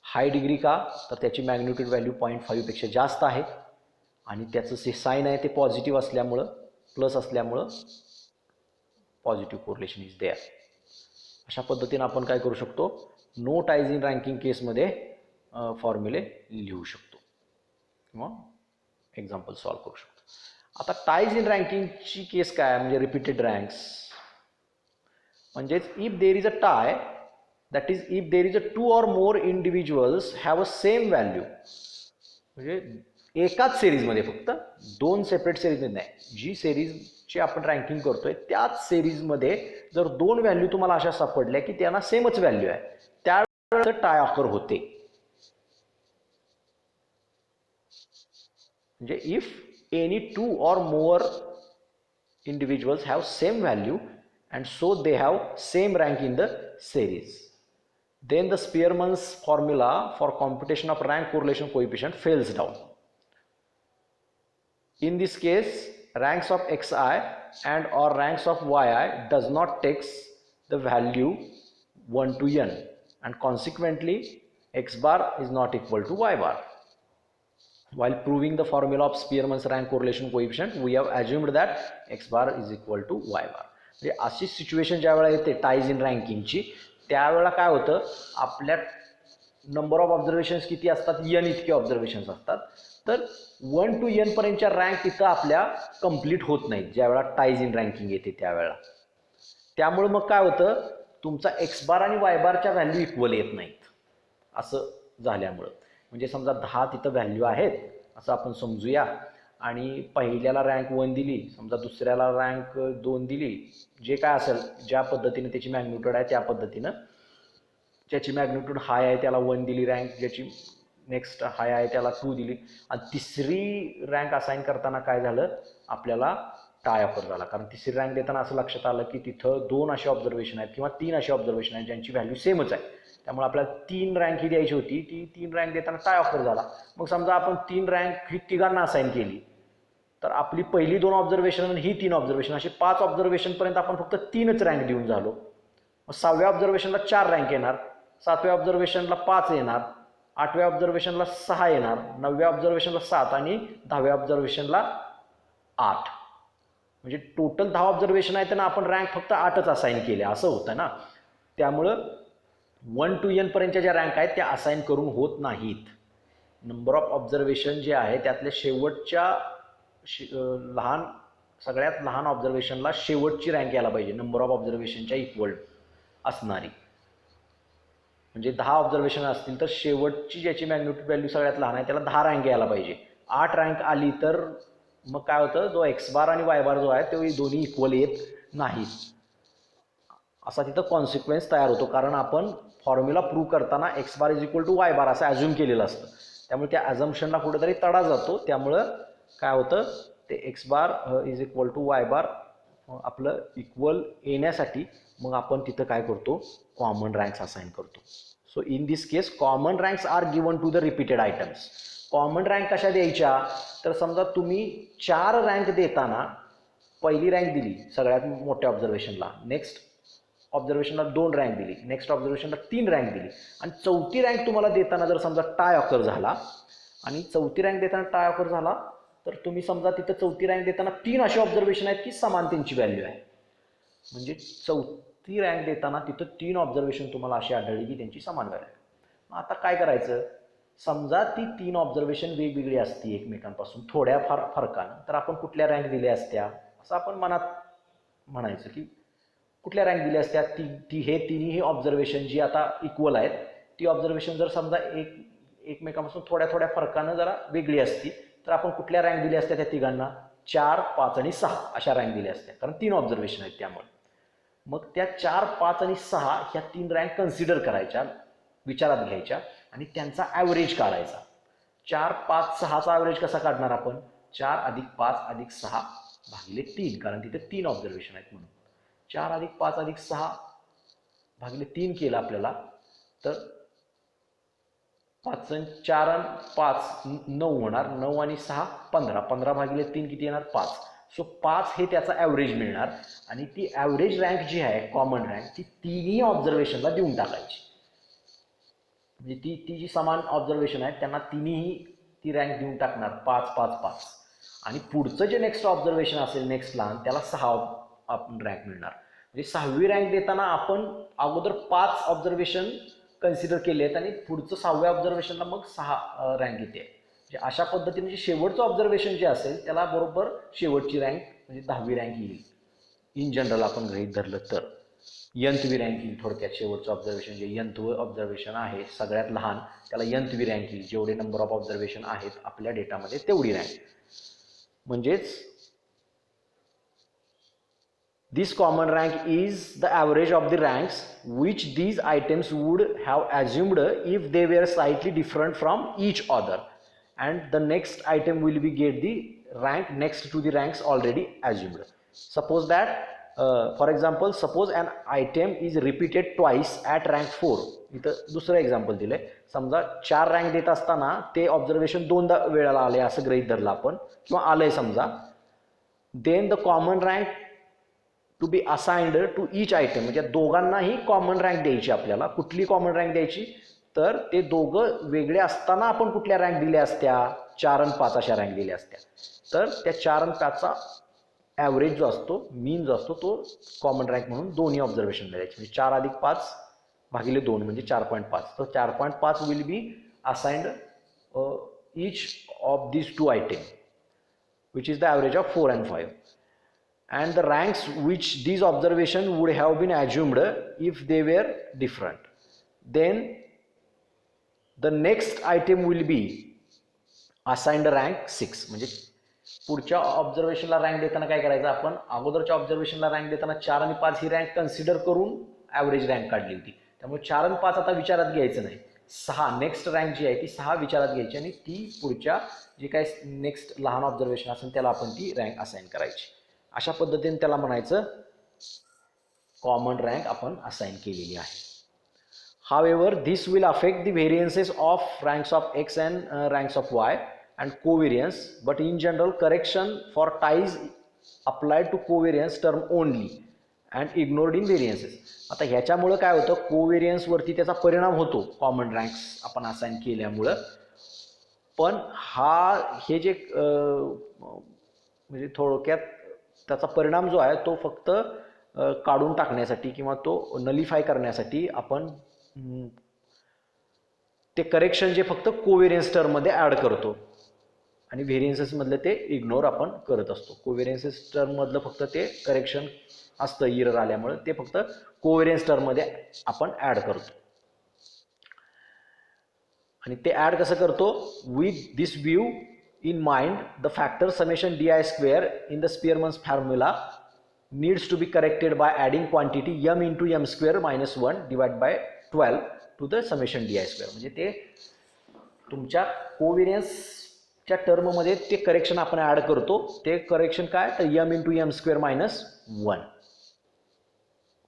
[SPEAKER 1] High degree का, तर त्याची magnitude value 0.5 पेक्षा जास्त आहे आणि त्याचं जे sign आहे ते पॉझिटिव्ह असल्यामुळं, प्लस असल्यामुळं पॉझिटिव्ह कोरिलेशन इज देअर. अशा पद्धतीने आपण काय करू शकतो, नो टाइज इन रँकिंग केसमध्ये फॉर्म्युले लिहू शकतो किंवा एक्झाम्पल सॉल्व करू शकतो. आता टाईज इन रँकिंगची केस काय म्हणजे रिपीटेड रँक्स, म्हणजेच if there is a tie, that is if there is a 2 or more individuals have a same value, म्हणजे एकाच सिरीजमध्ये, फक्त 2 सेपरेट सिरीजमध्ये नाही, जी सिरीजची आपण रँकिंग करतोय त्याच सिरीजमध्ये जर 2 व्हॅल्यू तुम्हाला अशा सापडल्या की त्यांना सेमच व्हॅल्यू आहे, त्यावेळेस टाय ऑकर होते. म्हणजे if any 2 or more individuals have same value and so they have same rank in the series, then the Spearman's formula for computation of rank correlation coefficient fails down. In this case, ranks of xi and or ranks of yi does not takes the value 1 to n and consequently x bar is not equal to y bar. While proving the formula of Spearman's rank correlation coefficient, we have assumed that x bar is equal to y bar. म्हणजे अशी situation ज्या वेळा येते ties in रँकिंगची, त्यावेळेला काय होतं, आपल्या number of observations किती असतात, n इतके ऑब्झर्वेशन्स असतात, तर 1 to n पर्यंतच्या रँक तिथं आपल्या कंप्लीट होत नाहीत ज्यावेळा टाईज इन रँकिंग येते त्यावेळेला. त्यामुळे मग काय होतं, तुमचा एक्स बार आणि वाय बारच्या व्हॅल्यू इक्वल येत नाहीत. असं झाल्यामुळं म्हणजे समजा 10 तिथं व्हॅल्यू आहेत असं आपण समजूया, आणि पहिल्याला रँक 1 दिली, समजा दुसऱ्याला रँक 2 दिली, जे काय असेल ज्या पद्धतीने त्याची मॅग्निट्यूड आहे त्या पद्धतीनं, ज्याची मॅग्निट्यूड हाय आहे त्याला 1 दिली रँक, ज्याची नेक्स्ट हाय आहे त्याला 2 दिली, आणि तिसरी रँक असाइन करताना काय झालं, आपल्याला टाय ऑकर झाला. कारण तिसरी रँक देताना असं लक्षात आलं की तिथं 2 असे ऑब्झर्वेशन आहेत किंवा 3 असे ऑब्झर्वेशन आहेत ज्यांची व्हॅल्यू सेमच आहे, त्यामुळे आपल्याला 3 रँक ही द्यायची होती, ती 3 रँक देताना टाय ऑफर झाला. मग समजा आपण 3 रँक ही तिघांना असाइन केली, तर आपली पहिली 2 ऑब्झर्वेशन आणि ही 3 ऑब्झर्वेशन अशी 5 ऑब्झर्वेशनपर्यंत आपण फक्त 3च रँक देऊन झालो. मग 6व्या ऑब्झर्वेशनला 4 रँक येणार, 7व्या ऑब्झर्वेशनला 5 येणार, 8व्या ऑब्झर्वेशनला 6 येणार, 9व्या ऑब्झर्वेशनला 7 आणि 10व्या ऑब्झर्वेशनला 8. म्हणजे टोटल 10 ऑब्झर्वेशन आहे, त्यांना आपण रँक फक्त 8च असाइन केले, असं होतं ना. त्यामुळं 1 to n पर्यंतच्या ज्या रँक आहेत त्या असाइन करून होत नाहीत. नंबर ऑफ ऑब्झर्वेशन जे आहे त्यातल्या शेवटच्या सगळ्यात लहान ऑब्झर्वेशनला शेवटची रँक यायला पाहिजे, नंबर ऑफ ऑब्झर्वेशनच्या इक्वल असणारी. म्हणजे 10 ऑब्झर्वेशन असतील तर शेवटची ज्याची मॅग्निट्यूड व्हॅल्यू सगळ्यात लहान आहे त्याला 10 रँक यायला पाहिजे. 8 रँक आली तर मग काय होतं, जो एक्स बार आणि वाय बार जो आहे तो दोन्ही इक्वल येत नाहीत, असा तिथं कॉन्सिक्वेन्स तयार होतो. कारण आपण फॉर्म्युला प्रूव्ह करताना X bar is equal to Y bar असं ॲझ्युम केलेलं असतं, त्यामुळे त्या ॲझम्पशनला कुठेतरी तडा जातो. त्यामुळं काय होतं, ते X bar is equal to Y bar आपलं इक्वल येण्यासाठी मग आपण तिथं काय करतो, कॉमन रँक्स असाइन करतो. So in this case common ranks are given to the repeated items. Common rank कशा द्यायच्या, तर समजा तुम्ही 4 रँक देताना पहिली रँक दिली सगळ्यात मोठ्या ऑब्झर्वेशनला, नेक्स्ट ऑब्झर्वेशनला 2 रँक दिली, नेक्स्ट ऑब्झर्वेशनला 3 रँक दिली, आणि चौथी रँक तुम्हाला देताना जर समजा टाय ऑकर झाला, आणि चौथी रँक देताना टाय ऑकर झाला, तर तुम्ही समजा तिथं चौथी रँक देताना 3 असे ऑब्झर्वेशन आहेत की समान त्यांची व्हॅल्यू आहे. म्हणजे चौथी रँक देताना तिथं 3 ऑब्झर्वेशन तुम्हाला अशी आढळली की त्यांची समान व्हॅल्यू आहे. मग आता काय करायचं, समजा ती 3 ऑब्झर्वेशन वेगवेगळी असती एकमेकांपासून थोड्या फरकानं, तर आपण कुठल्या रँक दिल्या असत्या असं आपण मनात म्हणायचं की कुठल्या रँक दिल्या असत्या, हे तिन्ही ऑब्झर्वेशन जी आता इक्वल आहेत ती ऑब्झर्वेशन जर समजा एकमेकांपासून थोड्या फरकानं जरा वेगळी असती तर आपण कुठल्या रँक दिल्या असत्या त्या तिघांना, 4, 5 आणि 6 अशा रँक दिल्या असत्या, कारण 3 ऑब्झर्वेशन आहेत त्यामुळे. मग त्या 4, 5 आणि 6 ह्या 3 रँक कन्सिडर करायच्या, विचारात घ्यायच्या आणि त्यांचा ॲव्हरेज काढायचा. 4, 5, 6चा ॲव्हरेज कसा काढणार आपण, 4 अधिक 5 अधिक 6 भागिले 3, कारण तिथे 3 ऑब्झर्वेशन आहेत म्हणून. 4 अधिक 5 अधिक 6 भागिले 3 केलं आपल्याला, तर 5 आणि 4 आणि 5 9 होणार, 9 आणि 6 15, 15 भागिले 3 किती येणार, 5. सो 5 हे त्याचा ॲव्हरेज मिळणार, आणि ती ॲव्हरेज रँक जी आहे कॉमन रँक ती तिन्ही ऑब्झर्वेशनला देऊन टाकायची. म्हणजे ती जी समान ऑब्झर्वेशन आहेत त्यांना तिन्ही ती रँक देऊन टाकणार, 5, 5, 5, आणि पुढचं जे नेक्स्ट ऑब्झर्वेशन असेल नेक्स्ट लहान त्याला 6 आपण रँक मिळणार. म्हणजे 6वी रँक देताना आपण अगोदर 5 ऑब्झर्वेशन कन्सिडर केले आहेत आणि पुढचं 6व्या ऑब्झर्वेशनला मग 6 रँक येते. अशा पद्धतीने जे शेवटचं ऑब्झर्वेशन जे असेल त्याला बरोबर शेवटची रँक म्हणजे 10वी रँक येईल इन जनरल आपण गृहीत धरलं तर. यंतवी रँक येईल थोडक्यात. शेवटचं ऑब्झर्वेशन जे यंतव ऑब्झर्वेशन आहे सगळ्यात लहान त्याला यंतवी रँक येईल. जेवढे नंबर ऑफ ऑब्झर्वेशन आहेत आपल्या डेटामध्ये तेवढी रँक. म्हणजेच this common rank is the average of the ranks which these items would have assumed if they were slightly different from each other, and the next item will be get the rank next to the ranks already assumed. Suppose that for example, suppose an item is repeated twice at rank 4. इथं दुसरं example दिलंय. समजा 4 rank देत असताना ते observation 2दा वेळेला आले असं गृहीत धरलं आपण किंवा आलंय समजा. Then the common rank to be assigned to each item, म्हणजे दोघांनाही कॉमन रँक द्यायची. आपल्याला कुठली कॉमन रँक द्यायची तर ते दोघं वेगळे असताना आपण कुठल्या रँक दिल्या असत्या 4 आणि 5 अशा रँक दिल्या असत्या. तर त्या 4 आणि 5चा ॲव्हरेज जो असतो मीन जो असतो तो कॉमन रँक म्हणून दोन्ही ऑब्झर्वेशन द्यायचे. म्हणजे 4 अधिक 5 भागिले 2 म्हणजे 4.5. तर 4.5 will be assigned each of these 2 item which is the average of 4 and 5. And the ranks which these observation would have been assumed if they were different. Then the next item will be assigned rank 6. म्हणजे पुढच्या ऑब्झर्वेशनला rank देताना काय करायचं आपण अगोदरच्या ऑब्झर्वेशनला rank देताना 4 आणि 5 ही rank consider करून ॲव्हरेज रँक काढली होती. त्यामुळे 4 आणि 5 आता विचारात घ्यायचं नाही. 6 नेक्स्ट रँक जी आहे ती 6 विचारात घ्यायची आणि ती पुढच्या जे काय नेक्स्ट लहान ऑब्झर्वेशन असेल त्याला आपण ती रँक असाइन करायची. अशा पद्धतीने त्याला म्हणायचं कॉमन रँक आपण असाइन केलेली आहे. However, this will affect the variances of ranks of x and ranks of y and covariance, but in general correction for ties applied to covariance term only and ignored in variances. आता ह्याच्यामुळे काय होतं कोव्हेरियन्स वरती त्याचा परिणाम होतो common ranks आपण assign केल्यामुळं. पण हे जे म्हणजे थोडक्यात त्याचा परिणाम जो आहे तो फक्त काढून टाकण्यासाठी किंवा तो नलिफाय करण्यासाठी आपण ते करेक्शन जे फक्त कोव्हेरियन्स टर्ममध्ये ॲड करतो आणि व्हेरियन्सेसमधलं ते इग्नोर आपण करत असतो. कोव्हेरियन्सेस टर्ममधलं फक्त ते करेक्शन असतं इरर आल्यामुळे ते फक्त कोव्हेरियन्स टर्ममध्ये आपण ॲड करतो. आणि ते ॲड कसं करतो with this view in mind, the factor summation di square in the Spearman's formula needs to be corrected by adding quantity m into m square minus 1 divided by 12 to the summation di square. म्हणजे ते तुमच्या कोव्हेरियन्सच्या टर्ममध्ये ते correction आपण add करतो. ते correction काय तर m into m square minus 1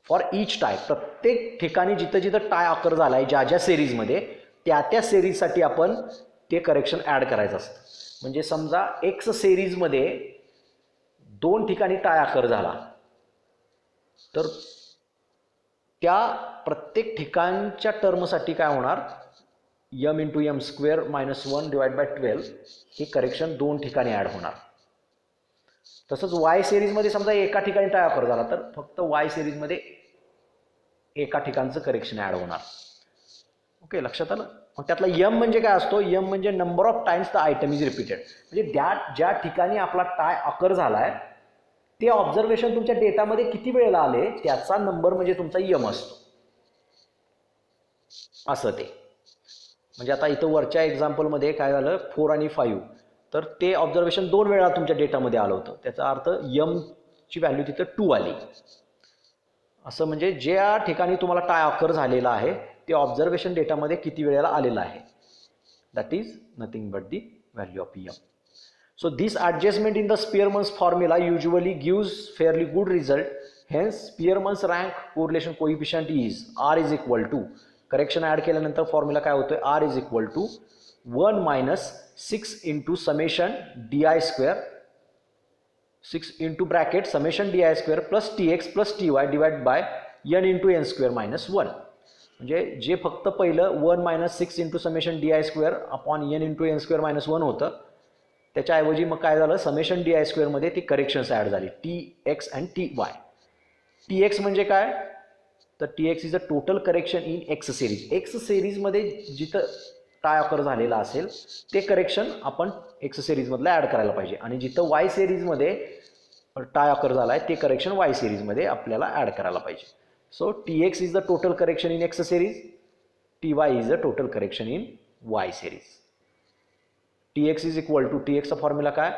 [SPEAKER 1] for each tie. प्रत्येक ठिकाणी जिथं जिथं टाय अकर झाला आहे ज्या ज्या सिरीजमध्ये त्या सिरीजसाठी आपण ते करेक्शन ॲड करायचं असतं. म्हणजे समजा एक्स सिरीजमध्ये 2 ठिकाणी टाय अकर झाला तर त्या प्रत्येक ठिकाणच्या टर्मसाठी काय होणार m into m square minus 1 divided by 12 हे करेक्शन 2 ठिकाणी ॲड होणार. तसंच वाय सिरीजमध्ये समजा एका ठिकाणी टाय अकर झाला तर फक्त वाय सिरीजमध्ये एका ठिकाणचं करेक्शन ॲड होणार. ओके, लक्षात आलं. मग त्यातला यम म्हणजे काय असतो यम म्हणजे number of times the item is repeated. म्हणजे ज्या ठिकाणी आपला टाय अकर झालाय ते ऑब्झर्वेशन तुमच्या डेटामध्ये किती वेळेला आले त्याचा नंबर म्हणजे तुमचा यम असतो. असं ते म्हणजे आता इथं वरच्या एक्झाम्पलमध्ये काय झालं 4 आणि 5 तर ते ऑब्झर्वेशन 2 वेळा तुमच्या डेटामध्ये आलं होतं. त्याचा अर्थ यमची व्हॅल्यू तिथं 2 आली. असं म्हणजे ज्या ठिकाणी तुम्हाला टाय अकर झालेला आहे ते ऑब्झर्वेशन डेटामध्ये किती वेळेला आलेला आहे that is nothing but the value of m. So this adjustment in the Spearman's formula usually gives fairly good result. Hence Spearman's rank correlation coefficient is R is equal to correction add केल्यानंतर formula काय होतोय R is equal to 1 minus 6 into summation di square 6 into bracket summation di square plus tx plus ty divided by n into n square minus 1. म्हणजे जे फक्त पहिलं 1 minus 6 into summation di square upon n into n square minus 1 होतं त्याच्याऐवजी मग काय झालं summation di square मध्ये ती करेक्शन्स ॲड झाली tx and ty. tx म्हणजे काय तर tx is a total correction in X series. X सिरीजमध्ये जिथं टाय ऑकर झालेला असेल ते करेक्शन आपण एक्स सिरीजमधलं ॲड करायला पाहिजे, आणि जिथं वाय सिरीजमध्ये टाय ऑकर झाला आहे ते करेक्शन वाय सिरीजमध्ये आपल्याला ॲड करायला पाहिजे. So T X is the total correction in X series, T Y is the total correction in Y series. T X is equal to, T एक्सचा formula काय,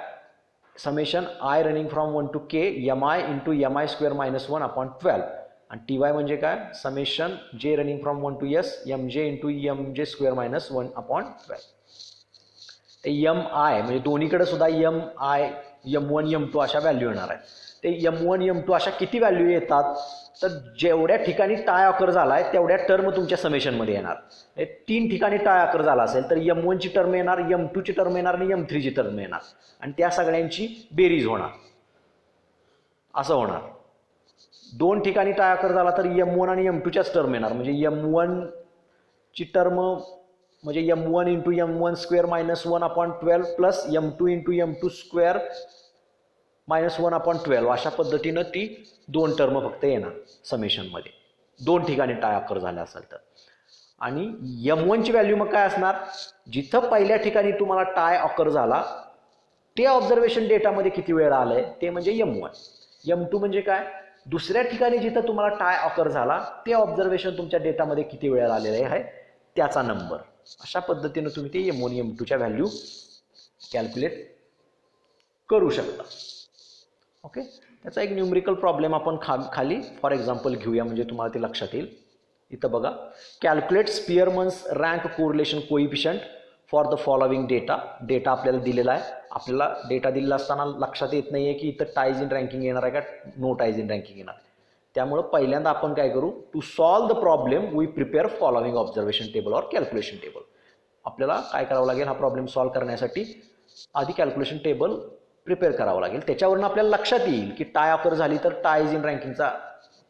[SPEAKER 1] summation I running from 1 to k M I into M I square minus 1 upon 12, आणि T Y म्हणजे काय, summation J running from 1 to s M J into M J square minus 1 upon 12. M I म्हणजे दोन्हीकडे सुद्धा M I M1 M2 अशा value येणार आहे. ते M1 M2 अशा किती व्हॅल्यू येतात, तर जेवढ्या ठिकाणी टाय ऑकर झाला आहे तेवढ्या टर्म तुमच्या समेशनमध्ये येणार. 3 ठिकाणी टाय ऑकर झाला असेल तर M1 ची टर्म येणार, M2 ची टर्म येणार आणि M3 ची टर्म येणार, आणि त्या सगळ्यांची बेरीज होणार, असं होणार. 2 ठिकाणी टाय ऑकर झाला तर M1 आणि M2 च्याच टर्म येणार, म्हणजे M1 ची टर्म म्हणजे M1 into M1 square minus 1 upon 12 plus M2 into M2 square minus 1 upon 12, अशा पद्धतीनं ती 2 टर्म फक्त येणार समेशनमध्ये 2 ठिकाणी टाय ऑकर झाले असेल तर. आणि M1 ची व्हॅल्यू मग काय असणार, जिथं पहिल्या ठिकाणी तुम्हाला टाय ऑकर झाला ते ऑब्झर्वेशन डेटामध्ये किती वेळा आलंय ते म्हणजे M1. M2 म्हणजे काय, दुसऱ्या ठिकाणी जिथं तुम्हाला टाय ऑकर झाला ते ऑब्झर्वेशन तुमच्या डेटामध्ये किती वेळा आलेलं आहे त्याचा नंबर. अशा पद्धतीने तुम्ही ते M1 M2 च्या व्हॅल्यू कॅल्क्युलेट करू शकता. ओके, त्याचा एक न्यूमरिकल प्रॉब्लेम आपण खाली फॉर एक्झाम्पल घेऊया म्हणजे तुम्हाला ते लक्षात येईल. इथं बघा, calculate Spearman's rank correlation coefficient for the following data. Data आपल्याला दिलेला आहे, आपल्याला डेटा दिलेला असताना लक्षात येत नाही आहे की इथं टाईज इन रँकिंग येणार आहे का नो टाईज इन रँकिंग येणार. त्यामुळे पहिल्यांदा आपण काय करू, to solve the problem we prepare following observation table or calculation table. आपल्याला काय करावं लागेल, हा प्रॉब्लेम सॉल्व करण्यासाठी आधी कॅल्क्युलेशन टेबल प्रिपेअर करावं लागेल. त्याच्यावरून आपल्याला लक्षात येईल की टाय ऑकर झाली तर टाईज इन रँकिंगचा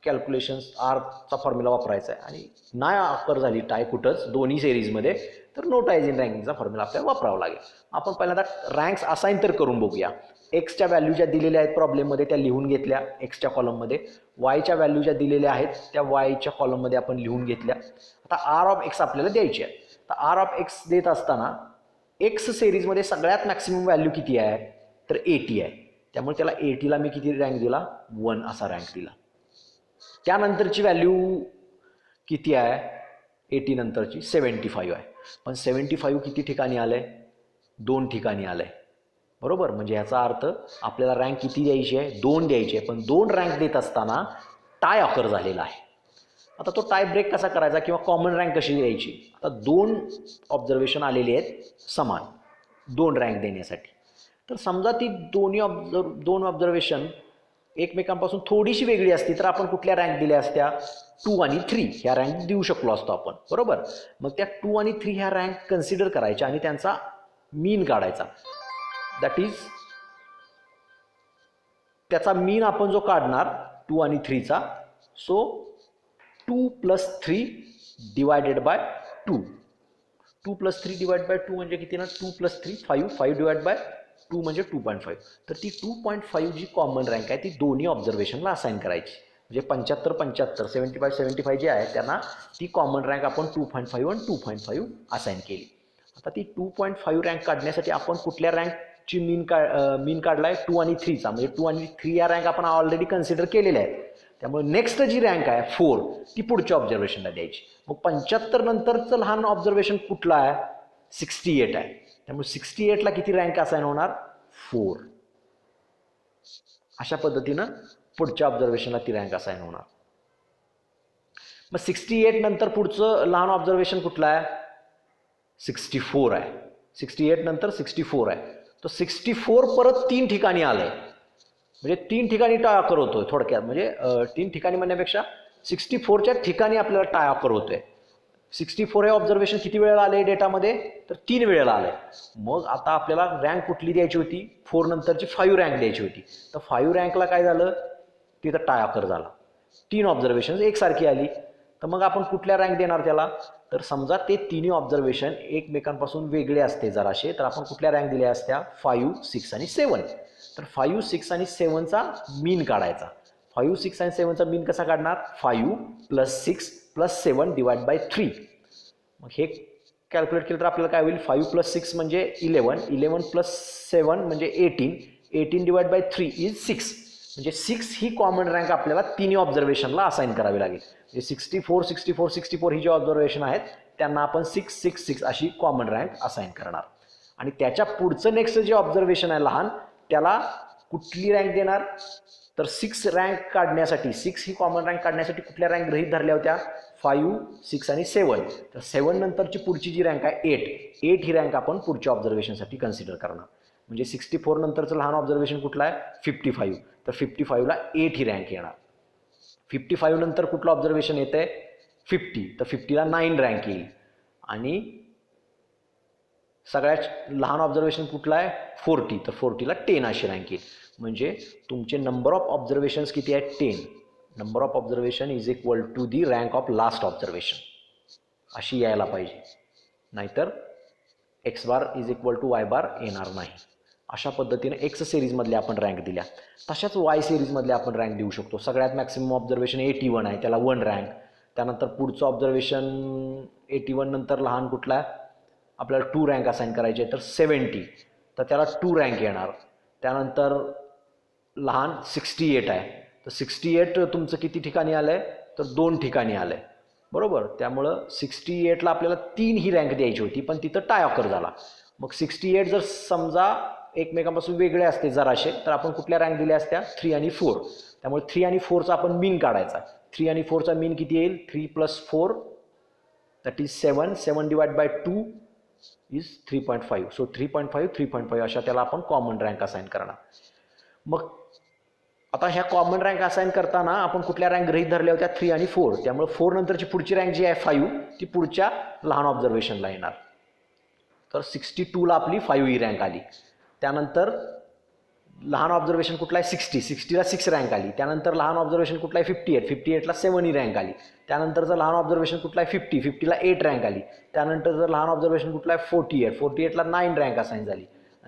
[SPEAKER 1] कॅल्क्युलेशन्स आरचा फॉर्म्युला वापरायचा आहे, आणि नाही ऑकर झाली टाय कुठंच दोन्ही सिरीजमध्ये तर नो टाईज इन रँकिंगचा फॉर्म्युला आपल्याला वापरावा लागेल. आपण पहिल्यांदा रँक्स असाइन तर करून बघूया. एक्सच्या व्हॅल्यू ज्या दिलेल्या आहेत प्रॉब्लेममध्ये त्या लिहून घेतल्या एक्सच्या कॉलममध्ये, वायच्या व्हॅल्यू ज्या दिलेल्या आहेत त्या वायच्या कॉलममध्ये आपण लिहून घेतल्या. आता आर ऑफ एक्स आपल्याला द्यायची आहे. तर आर ऑफ एक्स देत असताना एक्स सिरीजमध्ये सगळ्यात मॅक्सिमम व्हॅल्यू किती आहे तर 80 आहे, त्यामुळे त्याला 80ला मी किती रँक दिला, 1 असा रँक दिला. त्यानंतरची व्हॅल्यू किती आहे, 80 नंतरची 75 आहे, पण 75 किती ठिकाणी आलंय, 2 ठिकाणी आलंय, बरोबर. म्हणजे याचा अर्थ आपल्याला रँक किती द्यायची आहे, 2 द्यायची आहे, पण 2 रँक देत असताना टाय ऑकर झालेला आहे. आता तो टाय ब्रेक कसा करायचा किंवा कॉमन रँक कशी द्यायची. आता 2 ऑब्झर्वेशन आलेली आहेत समान 2 रँक देण्यासाठी. तर समजा ती दोन ऑब्झर्वेशन एकमेकांपासून थोडीशी वेगळी असती तर आपण कुठल्या रँक दिल्या असत्या, 2 आणि 3 ह्या रँक देऊ शकलो असतो आपण, बरोबर. मग त्या 2 आणि 3 ह्या रँक कन्सिडर करायच्या आणि त्यांचा मीन काढायचा. दॅट इज त्याचा मीन आपण जो काढणार 2 आणि 3चा, so 2 + 3 divided by 2. 2 + 3 divide by 2 म्हणजे किती ना, 2 + 3 5, 5 डिवाइड बाय 2 म्हणजे 2.5. तर ती 2.5 जी कॉमन रँक आहे ती दोन्ही ऑब्झर्वेशनला असाइन करायची. म्हणजे 75-75 75-75 जे आहे त्यांना ती कॉमन रँक आपण 2.5 आणि 2.5 असाइन केली. आता ती 2.5 रँक काढण्यासाठी आपण कुठल्या रँकची मीन काढलाय, 2 आणि 3चा, म्हणजे 2 आणि 3 या रँक आपण ऑलरेडी कन्सिडर केलेल्या आहेत. त्यामुळे नेक्स्ट जी रँक आहे 4 ती पुढच्या ऑब्झर्वेशनला द्यायची. मग 75 नंतरचं लहान ऑब्झर्वेशन कुठलं आहे, 68 आहे. त्यामुळे 68ला किती रँक असाइन होणार, 4. अशा पद्धतीनं पुढच्या ऑब्झर्वेशनला ती रँक असाइन होणार. मग 68 नंतर पुढचं लहान ऑब्झर्वेशन कुठलं आहे, 64 आहे. 68 नंतर 64 आहे. तो 64 परत 3 ठिकाणी आलंय, म्हणजे 3 ठिकाणी टाय ऑकर होतोय थोडक्यात. म्हणजे 3 ठिकाणी म्हणण्यापेक्षा 64च्या ठिकाणी आपल्याला टाय ऑकर होतोय. 64 हे ऑब्झर्वेशन किती वेळेला आले डेटामध्ये तर 3 वेळेला आले. मग आता आपल्याला रँक कुठली द्यायची होती, 4 नंतरची 5 रँक द्यायची होती. तर 5 रँकला काय झालं, तिथं टाय ऑकर झाला, 3 ऑब्झर्वेशन एकसारखी आली. तर मग आपण कुठल्या रँक देणार त्याला, तर समजा ते तिन्ही ऑब्झर्वेशन एकमेकांपासून वेगळे असते जराशे, तर आपण कुठल्या रँक दिल्या असत्या, 5, 6 आणि 7. तर 5, 6 आणि 7चा मीन काढायचा. 5, 6 आणि 7चा मीन कसा काढणार, 5 + 6 + 7 डिवाइड बाय 3. मग हे कॅल्क्युलेट केलं तर आपल्याला काय होईल 5 + 6 म्हणजे 11, 11 + 7 म्हणजे 18, 18 डिवाइड बाय 3 इज 6. म्हणजे 6 ही कॉमन रँक आपल्याला तिन्ही ऑब्झर्वेशनला असाइन करावी लागेल. म्हणजे 64, 64, 64 ही जे ऑब्झर्वेशन आहेत त्यांना आपण 6, 6, 6 अशी कॉमन रँक असाइन करणार. आणि त्याच्या पुढचं नेक्स्ट जे ऑब्झर्वेशन आहे लहान, त्याला कुठली रँक देणार, तर 6 रँक काढण्यासाठी, 6 ही कॉमन रँक काढण्यासाठी कुठल्या रँक गृहीत धरल्या होत्या, 5, 6 आणि 7. तर 7 नंतरची पुढची जी रँक आहे 8 ही रँक आपण पुढच्या ऑब्झर्वेशनसाठी कन्सिडर करणार. म्हणजे 64 नंतरचं लहान ऑब्झर्वेशन कुठलं आहे, 55. तर 55ला 8 ही रँक येणार. 55 नंतर कुठलं ऑब्झर्वेशन येतं आहे, 50. तर 50ला 9 रँक येईल. आणि सगळ्यात लहान ऑब्झर्वेशन कुठला आहे, 40. तर 40ला 10 अशी रँक येईल. म्हणजे तुमचे नंबर ऑफ ऑब्झर्वेशन्स किती आहेत, 10. Number of observation is equal to the rank of last observation अशी यायला पाहिजे. नाहीतर X bar is equal to Y bar येणार नाही. अशा पद्धतीने एक्स सिरीजमधल्या आपण रँक दिल्या, तशाच वाय सिरीजमधल्या आपण रँक देऊ शकतो. सगळ्यात मॅक्सिमम ऑब्झर्वेशन 81 आहे, त्याला 1 रँक. त्यानंतर पुढचं ऑब्झर्वेशन 81 नंतर लहान कुठला आहे, आपल्याला 2 रँक असाइन करायचे, तर 70. तर त्याला 2 रँक येणार. त्यानंतर लहान 68 आहे, तर 68 तुमचं किती ठिकाणी आलं आहे, तर 2 ठिकाणी आलं आहे, बरोबर. त्यामुळं 68ला आपल्याला 3 ही रँक द्यायची होती, पण तिथं टाय ऑकर झाला. मग 68 जर समजा एकमेकांपासून वेगळे असते जराशे, तर आपण कुठल्या रँक दिल्या असत्या, 3 आणि 4. त्यामुळे 3 आणि 4चा आपण मीन काढायचा. 3 आणि 4चा मीन किती येईल, 3 + 4 that is 7. 7 divide by 2 is 3.5. So 3.5, 3.5 अशा त्याला आपण कॉमन रँक असाइन करणार. मग आता ह्या कॉमन रँक असाइन करताना आपण कुठल्या रँक गृहीत धरल्या होत्या, 3 आणि 4. त्यामुळे 4 नंतरची पुढची रँक जी आहे 5 ती पुढच्या लहान ऑब्झर्वेशनला येणार. तर 62ला आपली 5 ही रँक आली. त्यानंतर लहान ऑब्झर्वेशन कुठला आहे, 60. 60ला 6 रँक आली. त्यानंतर लहान ऑब्झर्वेशन कुठला आहे, 58. 58ला 7 ही रँक आली. त्यानंतरचं लहान ऑब्झर्वेशन कुठला आहे, 50. 50ला 8 रँक आली. त्यानंतरचं लहान ऑब्झर्वेशन कुठला आहे, 48. 48ला 9 रँक असाइन झाली.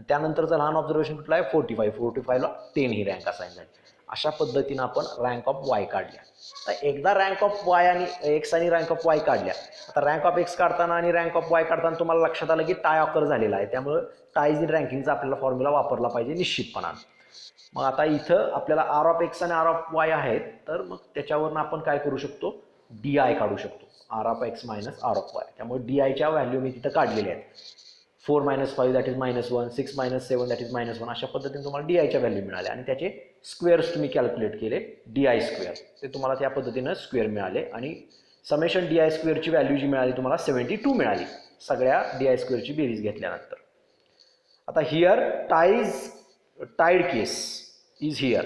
[SPEAKER 1] त्यानंतरचं लहान ऑब्झर्वेशन कुठला आहे, 45. 45ला 10 ही रँक असाइन झाली. अशा पद्धतीनं आपण रँक ऑफ वाय काढल्या. तर एकदा रँक ऑफ वाय आणि एक्स आणि रँक ऑफ वाय काढल्या, आता रँक ऑफ एक्स काढताना आणि रँक ऑफ वाय काढताना तुम्हाला लक्षात आलं की टाय ऑकर झालेला आहे. त्यामुळं टाईज इन रँकिंगचा आपल्याला फॉर्म्युला वापरला पाहिजे निश्चितपणानं. मग आता इथं आपल्याला आर ऑफ एक्स आणि आर ऑफ वाय आहेत, तर मग त्याच्यावरून आपण काय करू शकतो, डी आय काढू शकतो. R of X minus R of Y. त्यामुळे डी आयच्या व्हॅल्यू मी तिथं काढलेल्या आहेत. 4 - 5 दॅट इज -1, 6 - 7 दॅट इज -1. अशा पद्धतीने तुम्हाला डी आयच्या व्हॅल्यू मिळाल्या आणि त्याचे स्क्वेअर्स तुम्ही कॅल्क्युलेट केले, डी आय स्क्वेअर. ते तुम्हाला त्या पद्धतीनं स्क्वेअर मिळाले आणि समेशन डी आय स्क्वेअरची व्हॅल्यू जी मिळाली तुम्हाला 72 मिळाली सगळ्या डी आय स्क्वेअरची बेरीज घेतल्यानंतर. आता here tied case is here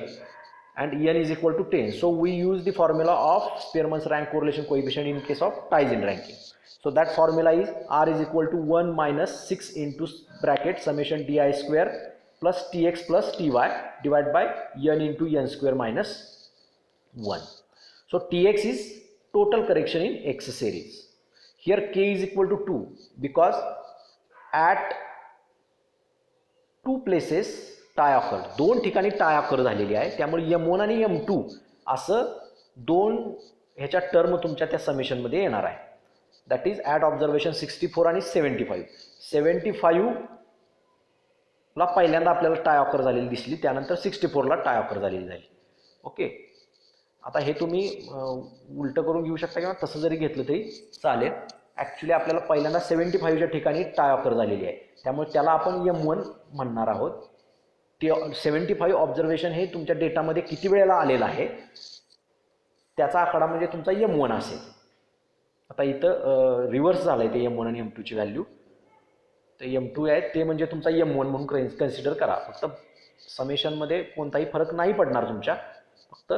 [SPEAKER 1] and n is equal to 10. So we use the formula of Spearman's rank correlation coefficient in case of ties in ranking. So that formula is R is equal to 1 minus 6 into bracket summation di square plus tx plus ty divided by n into n square minus 1. So tx is total correction in x series. Here k is equal to 2 because at 2 places tie occur, 2 ठिकाणी tie occur झालेली आहे. त्यामुळे M1 आणि M2 असं 2 ह्याच्या term तुमच्या त्या समेशनमध्ये येणार आहे. दॅट इज ॲट ऑब्झर्वेशन 64 आणि 75. 75ला पहिल्यांदा आपल्याला टाय ऑकर झालेली दिसली, त्यानंतर 64ला टाय ऑकर झालेली झाली. ओके, आता हे तुम्ही उलटं करून घेऊ शकता किंवा तसं जरी घेतलं तरी चालेल. ॲक्च्युली आपल्याला पहिल्यांदा 75च्या ठिकाणी टाय ऑकर झालेली आहे, त्यामुळे त्याला आपण M1 म्हणणार आहोत. ते 75 ऑब्झर्वेशन हे तुमच्या डेटामध्ये किती वेळेला आलेलं आहे त्याचा आकडा म्हणजे तुमचा M1 असेल. आता इथं रिव्हर्स झालं आहे ते M1 आणि M2ची व्हॅल्यू. तर M2 आहे ते म्हणजे तुमचा M1 म्हणून कन्सिडर करा. फक्त समेशनमध्ये कोणताही फरक नाही पडणार तुमच्या, फक्त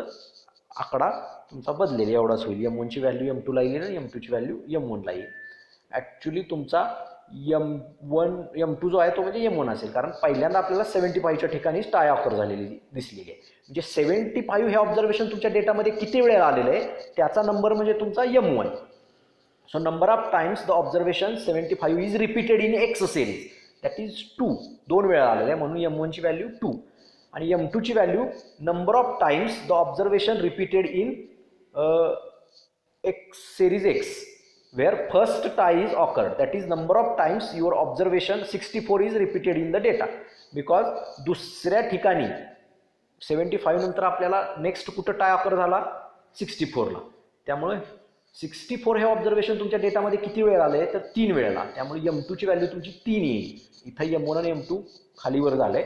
[SPEAKER 1] आकडा तुमचा बदलेल एवढाच होईल. M1ची व्हॅल्यू M2ला येईल आणि M2ची व्हॅल्यू M1ला येईल. ॲक्च्युली तुमचा M2 जो आहे तो म्हणजे M1 असेल, कारण पहिल्यांदा आपल्याला 75च्या ठिकाणीच टाय ऑकर झालेली दिसलेली आहे. म्हणजे 75 हे ऑब्झर्वेशन तुमच्या डेटामध्ये किती वेळेला आलेलं आहे त्याचा नंबर म्हणजे तुमचा M1. So number of times the observation 75 is repeated in X series that is 2. 2 वेळा आलेलं आहे म्हणून M1ची व्हॅल्यू 2 आणि M2ची value number of times the observation repeated in X series X where first tie is occurred, that is number of times your observation 64 is repeated in the data, because दुसऱ्या ठिकाणी 75 नंतर आपल्याला नेक्स्ट कुठं tie occur झाला 64ला, त्यामुळे 64 हे observation तुमच्या डेटामध्ये किती वेळ आले तर 3 वेळेला, त्यामुळे M2 ची व्हॅल्यू तुमची 3 येईल. इथं M1 आणि M2 खालीवर झालंय,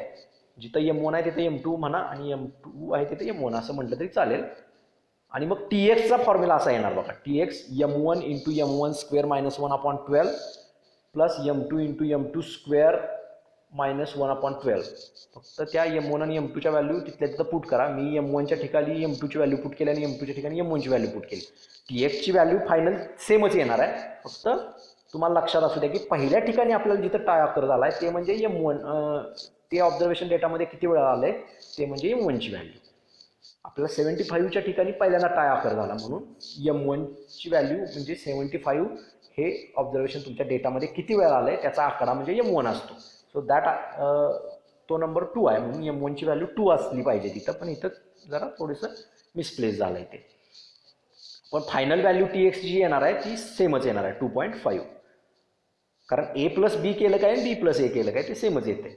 [SPEAKER 1] जिथं M1 आहे तिथे M2 म्हणा आणि M2 आहे तिथे M1 असं म्हटलं तरी चालेल. आणि मग TXचा फॉर्म्युला असा येणार बघा, TX M1 into M1 square minus 1/12 plus M2 into M2 square minus 1/12. फक्त त्या M1 आणि M2च्या व्हॅल्यू तिथल्या तिथं पुट करा. मी M1च्या ठिकाणी M2ची व्हॅल्यू पुट केली आणि M2च्या ठिकाणी M1ची व्हॅल्यू पुट केली. TXची व्हॅल्यू फायनल सेमच येणार आहे, फक्त तुम्हाला लक्षात असू द्या की पहिल्या ठिकाणी आपल्याला जिथं टाय ऑकर झाला आहे ते म्हणजे M1, ते ऑब्झर्वेशन डेटामध्ये किती वेळा आले ते म्हणजे M1ची व्हॅल्यू. आपल्याला 75च्या ठिकाणी पहिल्यांदा टाय ऑकर झाला म्हणून M1ची व्हॅल्यू म्हणजे 75 हे ऑब्झर्वेशन तुमच्या डेटामध्ये किती वेळा आले त्याचा आकडा म्हणजे M1 असतो. सो दॅट तो नंबर 2 आहे म्हणून M1ची व्हॅल्यू 2 असली पाहिजे तिथं, पण इथं जरा थोडंसं मिसप्लेस झालं आहे ते. पण फायनल व्हॅल्यू TX जी येणार आहे ती सेमच येणार आहे 2.5, कारण A प्लस B केलं काय आणि B प्लस A केलं काय ते सेमच येते.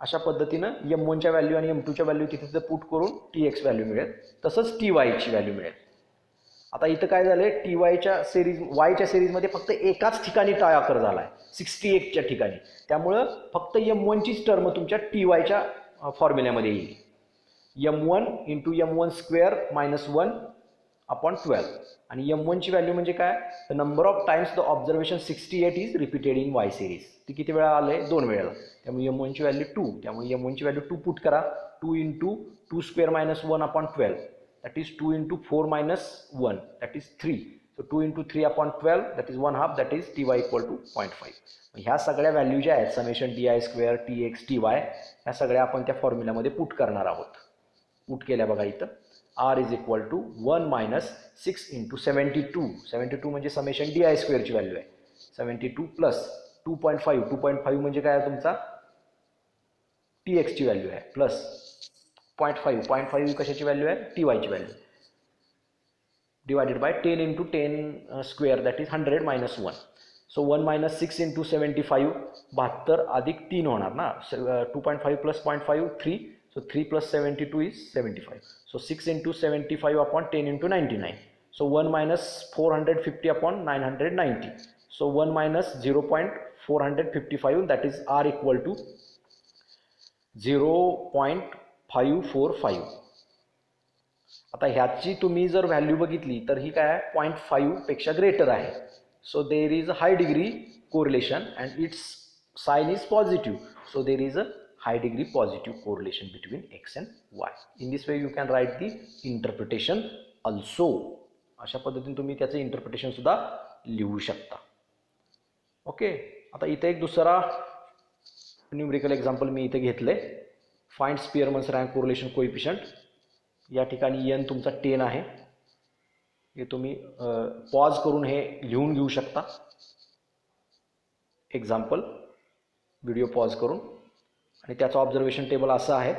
[SPEAKER 1] अशा पद्धतीनं M1च्या व्हॅल्यू आणि M2च्या व्हॅल्यू तिथे पुट करून TX व्हॅल्यू मिळेल, तसंच TYची व्हॅल्यू मिळेल. आता इथं काय झालंय, TYच्या सिरीज वायच्या सिरीजमध्ये फक्त एकाच ठिकाणी टाय ऑकर झाला आहे 68च्या ठिकाणी, त्यामुळं फक्त M1चीच टर्म तुमच्या TYच्या फॉर्म्युल्यामध्ये येईल. M1 into M1 square minus 1/12 आणि M1ची व्हॅल्यू म्हणजे काय, the number of times the observation 68 is repeated in Y series. ती किती वेळा आले 2 वेळेला, त्यामुळे M1ची व्हॅल्यू 2, त्यामुळे M1ची व्हॅल्यू 2 पुट करा. 2 into 2 square minus 1/12 that is 2 into 4 minus 1 that is 3. So 2 into 3/12 that is 1/2, that is TY equal to 0.5. ह्या सगळ्या व्हॅल्यू ज्या आहेत summation DI square TX TY ह्या सगळ्या आपण त्या फॉर्म्युल्यामध्ये पुट करणार आहोत. पुट केल्या बघा इथं R is equal to 1 minus 6 into 72 म्हणजे समेशन DI स्क्वेअरची व्हॅल्यू आहे 72 प्लस 2.5 म्हणजे काय आहे तुमचा TX ची व्हॅल्यू आहे प्लस 0.5 कशाची व्हॅल्यू आहे TYची value divided by 10 into 10 square that is 100 minus 1. So 1 minus 6 into 75 72 अधिक 3 होणार ना, 2.5 plus 0.5 3, so 3 plus 72 is 75. So 6 into 75 upon 10 into 99. So 1 minus 450 upon 990. So 1 minus 0.455 that is R equal to 0.545. आता ह्याची तुम्ही जर व्हॅल्यू बघितली तर ही काय आहे 0.5 पेक्षा ग्रेटर आहे. So there is a high degree correlation and its sign is positive. So there is a high degree positive correlation between X and Y. In this way you can write the interpretation also. अशा पद्धतीने तुम्ही त्याचं interpretation सुद्धा लिहू शकता. Okay, आता इथे एक दुसरा न्यूमेरिकल एक्झाम्पल मी इथे घेतले. Find Spearman's rank correlation coefficient. या ठिकाणी n तुमचा 10 आहे. हे तुम्ही पॉज करून हे लिहून घेऊ शकता. एक्झाम्पल व्हिडिओ पॉज करून. आणि त्याचं ऑब्झर्वेशन टेबल असं आहे,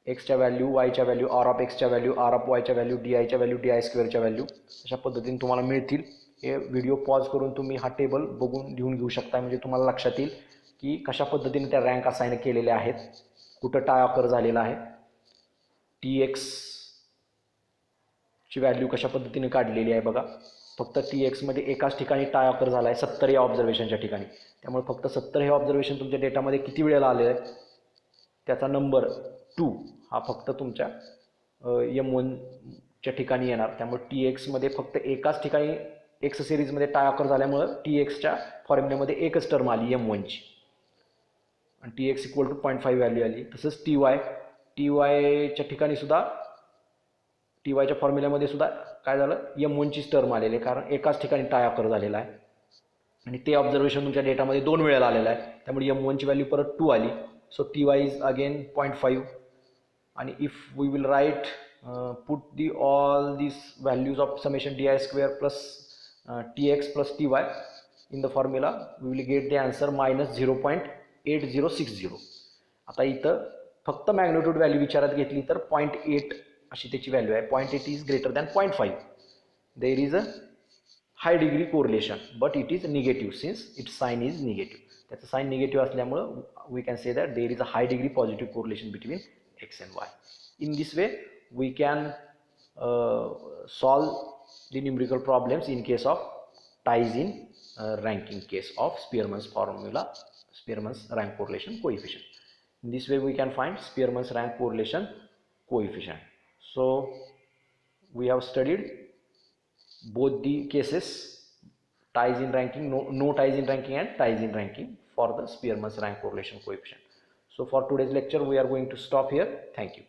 [SPEAKER 1] एक्सच्या व्हॅल्यू, वायच्या व्हॅल्यू, आर ऑफ एक्सच्या व्हॅल्यू, आर ऑफ वायच्या व्हॅल्यू, DIच्या व्हॅल्यू, DI स्क्वेअरच्या व्हॅल्यू अशा पद्धतीने तुम्हाला मिळतील. हे व्हिडिओ पॉज करून तुम्ही हा टेबल बघून लिहून घेऊ शकता, म्हणजे तुम्हाला लक्षात येईल की कशा पद्धतीने त्या रँक असाइन केलेल्या आहेत, कुठं टाय ऑकर झालेला आहे, TX ची व्हॅल्यू कशा पद्धतीने काढलेली आहे बघा. फक्त TX मध्ये एकाच ठिकाणी टाय ऑकर झाला आहे 70 या ऑब्झर्वेशनच्या ठिकाणी, त्यामुळे फक्त 70 हे ऑब्झर्वेशन तुमच्या डेटामध्ये किती वेळेला आले आहे त्याचा नंबर 2 हा फक्त तुमच्या M1च्या ठिकाणी येणार. त्यामुळे TX मध्ये फक्त एकाच ठिकाणी एक्स सिरीजमध्ये टाय ऑकर झाल्यामुळं TXच्या फॉर्म्युल्यामध्ये एकच टर्म आली M1ची आणि TX इक्वल टू 0.5 व्हॅल्यू आली. तसंच TYच्या ठिकाणी सुद्धा TYच्या फॉर्म्युल्यामध्ये सुद्धा काय झालं M1चीच टर्म आलेली आहे, कारण एकाच ठिकाणी टाय ऑकर झालेला आहे आणि ते ऑब्झर्वेशन तुमच्या डेटामध्ये 2 वेळेला आलेलं आहे. त्यामुळे M1ची व्हॅल्यू परत 2 आली. So TY is again 0.5. आणि if we will write put the all this values of summation DI square plus TX plus TY in the formula we will get the answer -0.8060. आता इथं फक्त मॅग्निट्यूड व्हॅल्यू विचारात घेतली तर 0.8 अशी त्याची value आहे. 0.8 is greater than 0.5. There is a high degree correlation, but it is negative since its sign is negative. त्याचं साइन निगेटिव्ह असल्यामुळं we can say that there is a high degree positive correlation between x and y. In this way we can solve the numerical problems in case of ties in ranking case of Spearman's formula, Spearman's rank correlation coefficient. In this way we can find Spearman's rank correlation coefficient. So we have studied both the cases, ties in ranking, no ties in ranking and ties in ranking for the Spearman's rank correlation coefficient. So for today's lecture we are going to stop here. Thank you.